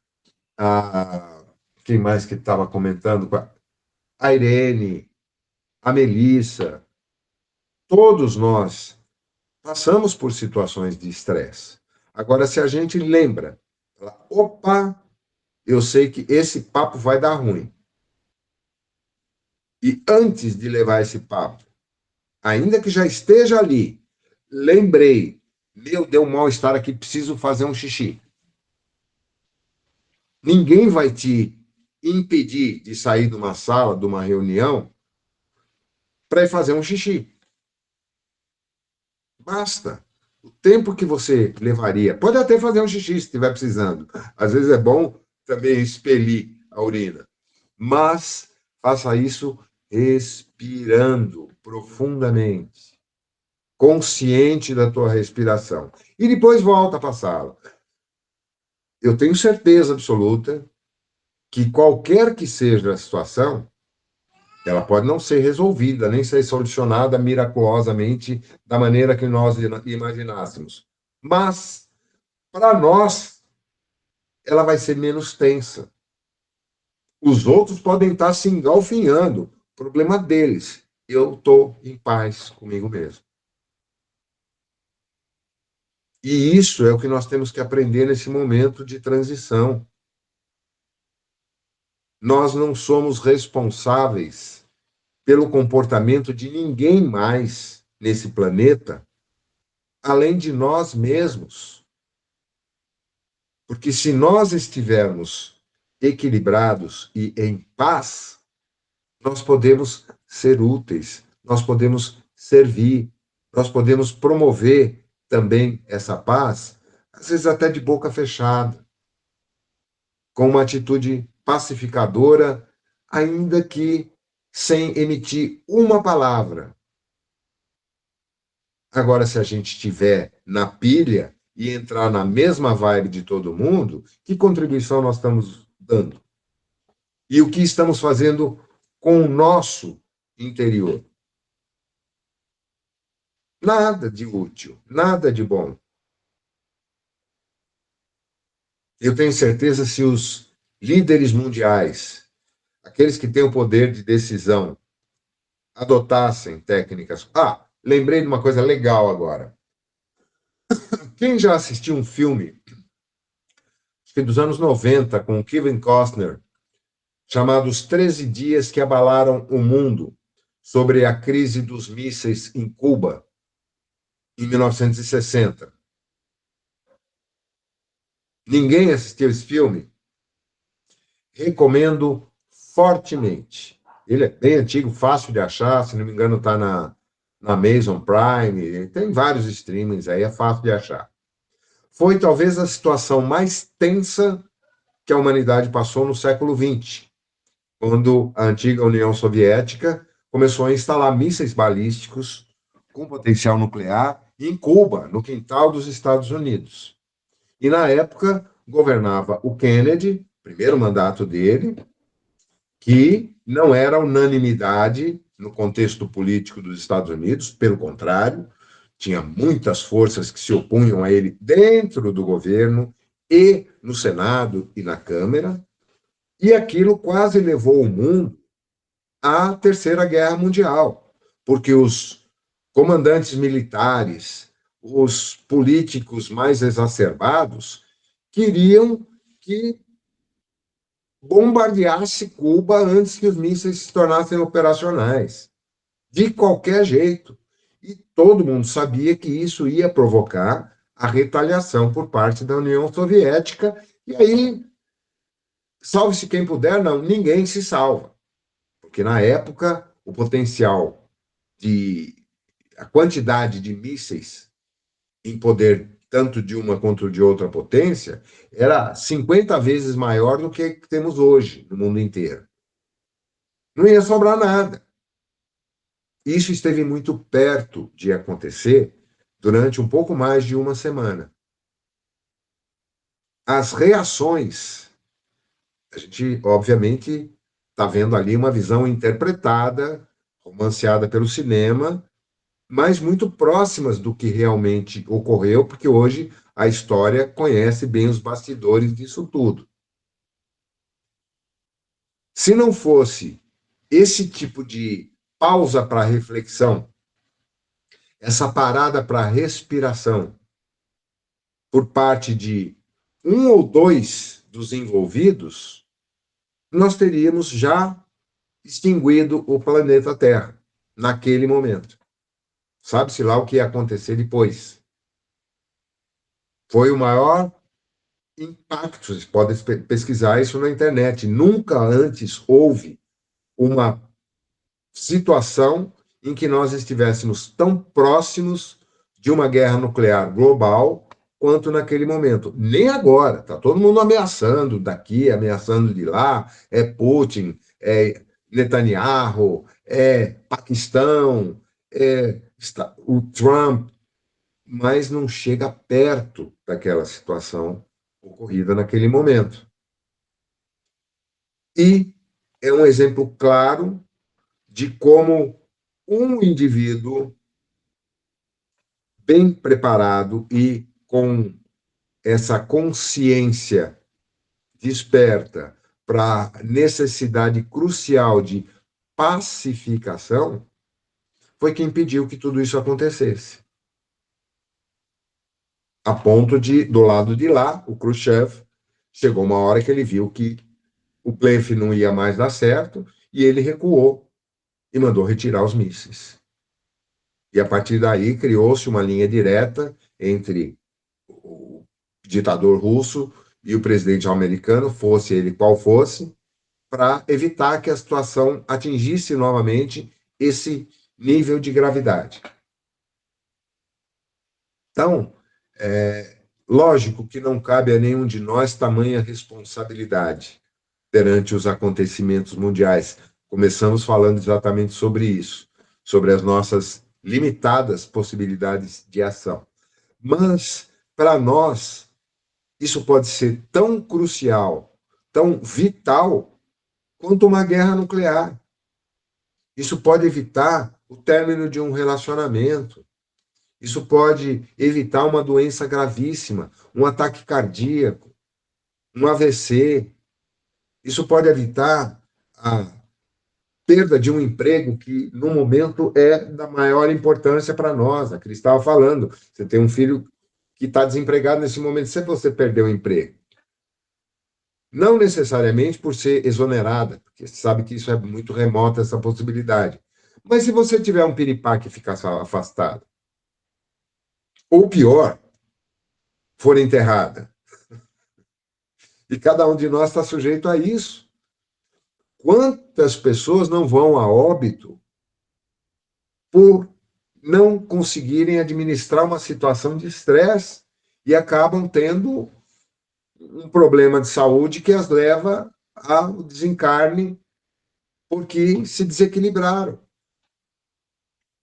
Quem mais que estava comentando? A Irene, a Melissa. Todos nós passamos por situações de estresse. Agora, se a gente lembra, opa, eu sei que esse papo vai dar ruim. E antes de levar esse papo, ainda que já esteja ali, lembrei, deu um mal-estar aqui, preciso fazer um xixi. Ninguém vai te impedir de sair de uma sala, de uma reunião, para ir fazer um xixi. Basta. O tempo que você levaria, pode até fazer um xixi se estiver precisando. Às vezes é bom também expelir a urina. Mas faça isso respirando profundamente, consciente da tua respiração. E depois volta para a sala. Eu tenho certeza absoluta que qualquer que seja a situação, ela pode não ser resolvida, nem ser solucionada miraculosamente da maneira que nós imaginássemos. Mas, para nós, ela vai ser menos tensa. Os outros podem estar se engalfinhando. Problema deles. Eu estou em paz comigo mesmo. E isso é o que nós temos que aprender nesse momento de transição. Nós não somos responsáveis pelo comportamento de ninguém mais nesse planeta, além de nós mesmos. Porque se nós estivermos equilibrados e em paz, nós podemos ser úteis, nós podemos servir, nós podemos promover também essa paz, às vezes até de boca fechada, com uma atitude pacificadora, ainda que sem emitir uma palavra. Agora, se a gente estiver na pilha e entrar na mesma vibe de todo mundo, que contribuição nós estamos dando? E o que estamos fazendo com o nosso interior? Nada de útil, nada de bom. Eu tenho certeza, se os líderes mundiais, aqueles que têm o poder de decisão, adotassem técnicas... lembrei de uma coisa legal agora. Quem já assistiu um filme, acho que dos anos 90, com o Kevin Costner, chamado Os 13 Dias que Abalaram o Mundo, sobre a crise dos mísseis em Cuba, em 1960. Ninguém assistiu esse filme? Recomendo fortemente. Ele é bem antigo, fácil de achar, se não me engano está na Amazon Prime, tem vários streamings aí, é fácil de achar. Foi talvez a situação mais tensa que a humanidade passou no século XX, quando a antiga União Soviética começou a instalar mísseis balísticos com potencial nuclear em Cuba, no quintal dos Estados Unidos. E, na época, governava o Kennedy, primeiro mandato dele, que não era unanimidade no contexto político dos Estados Unidos, pelo contrário, tinha muitas forças que se opunham a ele dentro do governo e no Senado e na Câmara, e aquilo quase levou o mundo à Terceira Guerra Mundial, porque os comandantes militares, os políticos mais exacerbados, queriam que bombardeasse Cuba antes que os mísseis se tornassem operacionais, de qualquer jeito. E todo mundo sabia que isso ia provocar a retaliação por parte da União Soviética, e aí, salve-se quem puder, não, ninguém se salva. Porque na época, o potencial a quantidade de mísseis em poder tanto de uma quanto de outra potência era 50 vezes maior do que temos hoje no mundo inteiro. Não ia sobrar nada. Isso esteve muito perto de acontecer durante um pouco mais de uma semana. As reações, a gente, obviamente, está vendo ali uma visão interpretada, romanceada pelo cinema, mas muito próximas do que realmente ocorreu, porque hoje a história conhece bem os bastidores disso tudo. Se não fosse esse tipo de pausa para reflexão, essa parada para respiração, por parte de um ou dois dos envolvidos, nós teríamos já extinguido o planeta Terra naquele momento. Sabe-se lá o que ia acontecer depois. Foi o maior impacto, vocês podem pesquisar isso na internet. Nunca antes houve uma situação em que nós estivéssemos tão próximos de uma guerra nuclear global quanto naquele momento. Nem agora, está todo mundo ameaçando daqui, ameaçando de lá, é Putin, é Netanyahu, é Paquistão, o Trump, mas não chega perto daquela situação ocorrida naquele momento. E é um exemplo claro de como um indivíduo bem preparado e com essa consciência desperta para a necessidade crucial de pacificação foi quem impediu que tudo isso acontecesse. A ponto de, do lado de lá, o Khrushchev, chegou uma hora que ele viu que o blefe não ia mais dar certo e ele recuou e mandou retirar os mísseis. E a partir daí criou-se uma linha direta entre o ditador russo e o presidente americano, fosse ele qual fosse, para evitar que a situação atingisse novamente esse nível de gravidade. Então, lógico que não cabe a nenhum de nós tamanha responsabilidade perante os acontecimentos mundiais. Começamos falando exatamente sobre isso, sobre as nossas limitadas possibilidades de ação. Mas, para nós, isso pode ser tão crucial, tão vital, quanto uma guerra nuclear. Isso pode evitar o término de um relacionamento. Isso pode evitar uma doença gravíssima, um ataque cardíaco, um AVC. Isso pode evitar a perda de um emprego que, no momento, é da maior importância para nós. A Cris estava falando, você tem um filho que está desempregado nesse momento, se você perder o emprego. Não necessariamente por ser exonerada, porque você sabe que isso é muito remoto, essa possibilidade. Mas se você tiver um piripaque e ficar afastado, ou pior, for enterrada, e cada um de nós está sujeito a isso. Quantas pessoas não vão a óbito por não conseguirem administrar uma situação de estresse e acabam tendo um problema de saúde que as leva ao desencarne porque se desequilibraram.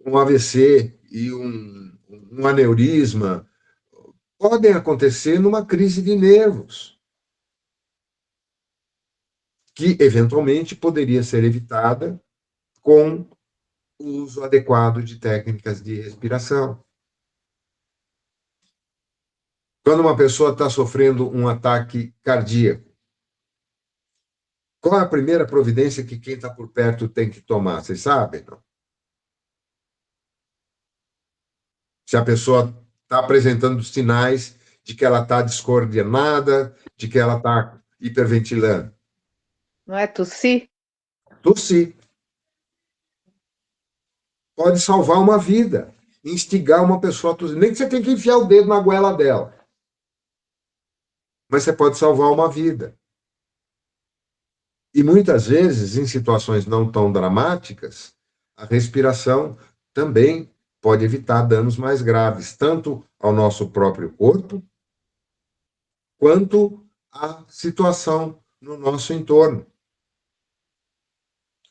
Um AVC e um aneurisma podem acontecer numa crise de nervos, que eventualmente poderia ser evitada com o uso adequado de técnicas de respiração. Quando uma pessoa está sofrendo um ataque cardíaco, qual é a primeira providência que quem está por perto tem que tomar? Vocês sabem, não? Se a pessoa está apresentando sinais de que ela está descoordenada, de que ela está hiperventilando. Não é tossir? Tossir. Pode salvar uma vida, instigar uma pessoa a tossir. Nem que você tenha que enfiar o dedo na goela dela. Mas você pode salvar uma vida. E muitas vezes, em situações não tão dramáticas, a respiração também pode evitar danos mais graves, tanto ao nosso próprio corpo, quanto à situação no nosso entorno.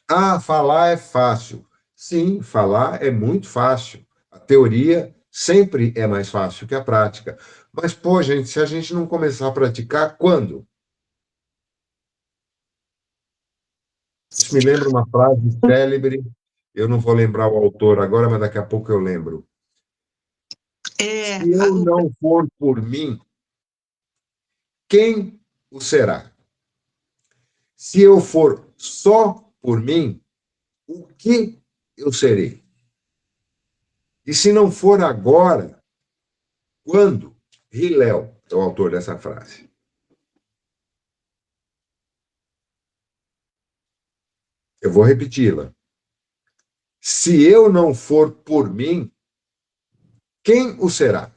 Ah, falar é fácil. Sim, falar é muito fácil. A teoria sempre é mais fácil que a prática. Mas, pô, gente, se a gente não começar a praticar, quando? Isso me lembra uma frase célebre, eu não vou lembrar o autor agora, mas daqui a pouco eu lembro. Se eu não for por mim, quem o será? Se eu for só por mim, o que eu serei? E se não for agora, quando? Hillel é o autor dessa frase. Eu vou repeti-la. Se eu não for por mim, quem o será?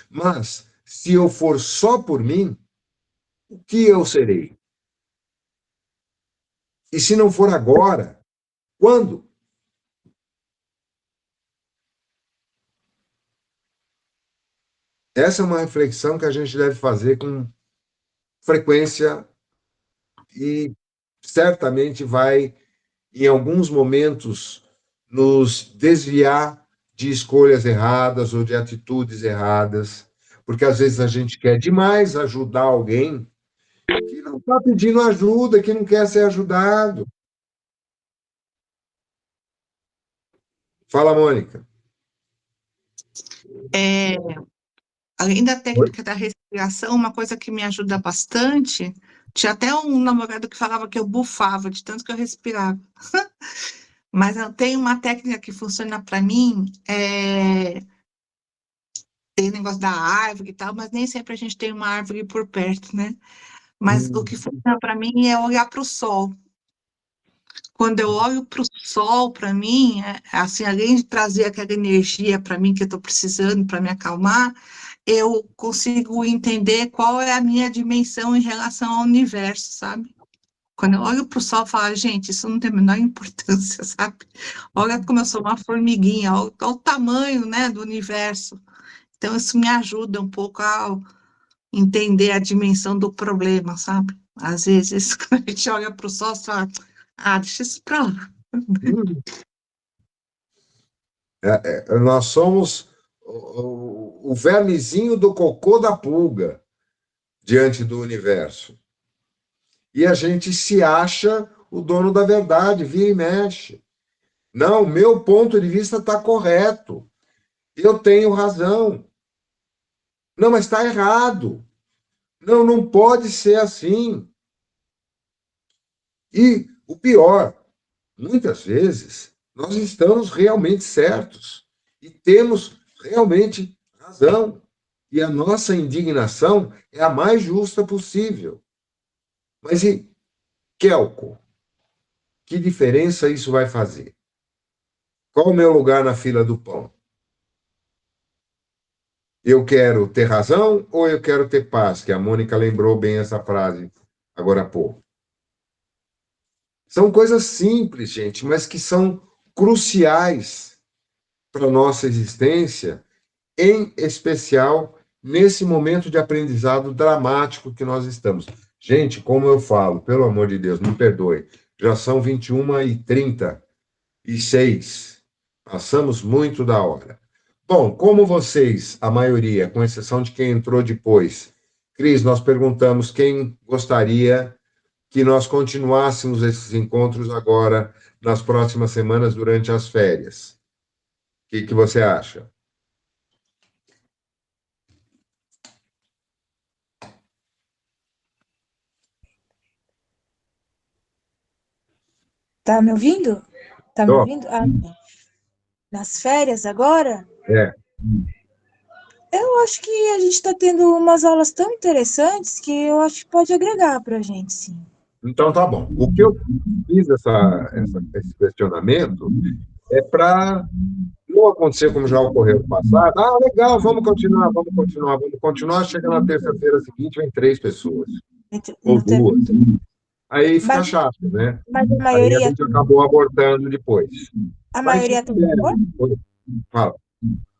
Mas, se eu for só por mim, o que eu serei? E se não for agora, quando? Essa é uma reflexão que a gente deve fazer com frequência e certamente vai, em alguns momentos, nos desviar de escolhas erradas ou de atitudes erradas, porque às vezes a gente quer demais ajudar alguém que não está pedindo ajuda, que não quer ser ajudado. Fala, Mônica. Além da técnica da respiração, uma coisa que me ajuda bastante, tinha até um namorado que falava que eu bufava de tanto que eu respirava. Mas eu tenho uma técnica que funciona para mim, tem o negócio da árvore e tal, mas nem sempre a gente tem uma árvore por perto, né? Mas o que funciona para mim é olhar para o sol. Quando eu olho para o sol, para mim, assim, além de trazer aquela energia para mim que eu estou precisando para me acalmar, eu consigo entender qual é a minha dimensão em relação ao universo, sabe? Quando eu olho para o sol, eu falo, gente, isso não tem a menor importância, sabe? Olha como eu sou uma formiguinha, olha o tamanho, né, do universo. Então, isso me ajuda um pouco a entender a dimensão do problema, sabe? Às vezes, quando a gente olha para o sol, você fala, deixa isso para lá. Nós somos o vermezinho do cocô da pulga diante do universo. E a gente se acha o dono da verdade, vira e mexe. Não, meu ponto de vista está correto. Eu tenho razão. Não, mas está errado. Não, não pode ser assim. E o pior, muitas vezes, nós estamos realmente certos e temos realmente razão. E a nossa indignação é a mais justa possível. Mas e, Kelco, que diferença isso vai fazer? Qual o meu lugar na fila do pão? Eu quero ter razão ou eu quero ter paz? Que a Mônica lembrou bem essa frase agora há pouco. São coisas simples, gente, mas que são cruciais para a nossa existência, em especial nesse momento de aprendizado dramático que nós estamos. Gente, como eu falo, pelo amor de Deus, me perdoe, já são 21h36. Passamos muito da hora. Bom, como vocês, a maioria, com exceção de quem entrou depois, Cris, nós perguntamos quem gostaria que nós continuássemos esses encontros agora, nas próximas semanas, durante as férias. O que você acha? Tá me ouvindo? Tá me Tô. ouvindo? Ah, tá. Nas férias agora? É. Eu acho que a gente está tendo umas aulas tão interessantes que eu acho que pode agregar para a gente, sim. Então tá bom. O que eu fiz esse questionamento é para não acontecer como já ocorreu no passado. Ah, legal, vamos continuar, vamos continuar, vamos continuar. Chega na terça-feira seguinte, vem 3 pessoas, ou Não teve- 2. Aí fica Mas, chato, né? mas a Aí a maioria, gente acabou abortando depois. a Mas se maioria tá a tiver, favor? fala.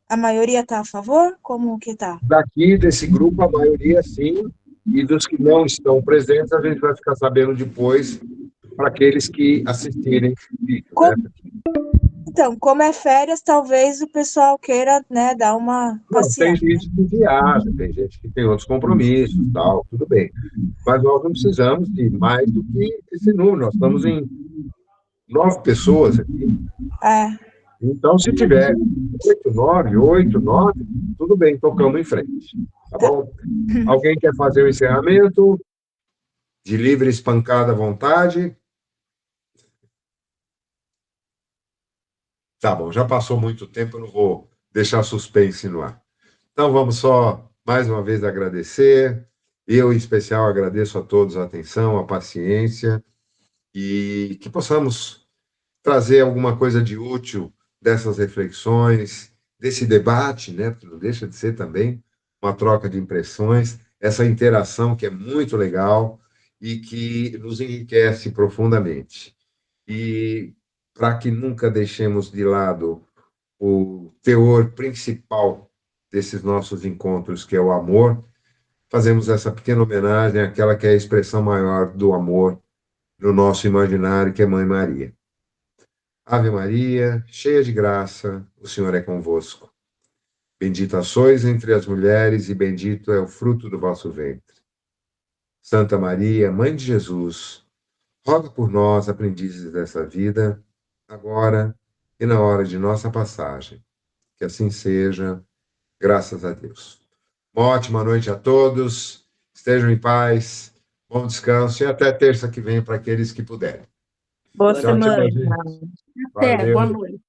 A maioria tá a favor? Como que tá? Daqui desse grupo, a maioria sim, e dos que não estão presentes, a gente vai ficar sabendo depois para aqueles que assistirem o vídeo, né? Então, como é férias, talvez o pessoal queira, né, dar uma Não, tem passeada. gente que viaja, tem gente que tem outros compromissos, tal, tudo bem. Mas nós não precisamos de mais do que esse número. Nós estamos em 9 pessoas aqui. É, Então, se tiver 8, 9, tudo bem, tocamos em frente. Tá bom? Alguém quer fazer o encerramento? De livre espancada à vontade? Tá bom, já passou muito tempo, eu não vou deixar suspense no ar. Então, vamos só, mais uma vez, agradecer. Eu, em especial, agradeço a todos a atenção, a paciência, e que possamos trazer alguma coisa de útil dessas reflexões, desse debate, né? Porque não deixa de ser também uma troca de impressões, essa interação que é muito legal e que nos enriquece profundamente. E para que nunca deixemos de lado o teor principal desses nossos encontros, que é o amor, fazemos essa pequena homenagem àquela que é a expressão maior do amor no nosso imaginário, que é Mãe Maria. Ave Maria, cheia de graça, o Senhor é convosco. Bendita sois entre as mulheres e bendito é o fruto do vosso ventre. Santa Maria, Mãe de Jesus, roga por nós, aprendizes dessa vida, agora e na hora de nossa passagem. Que assim seja, graças a Deus. Uma ótima noite a todos, estejam em paz, bom descanso e até terça que vem para aqueles que puderem. boa Tchau, tchau, semana. gente. Até, Valeu. boa noite.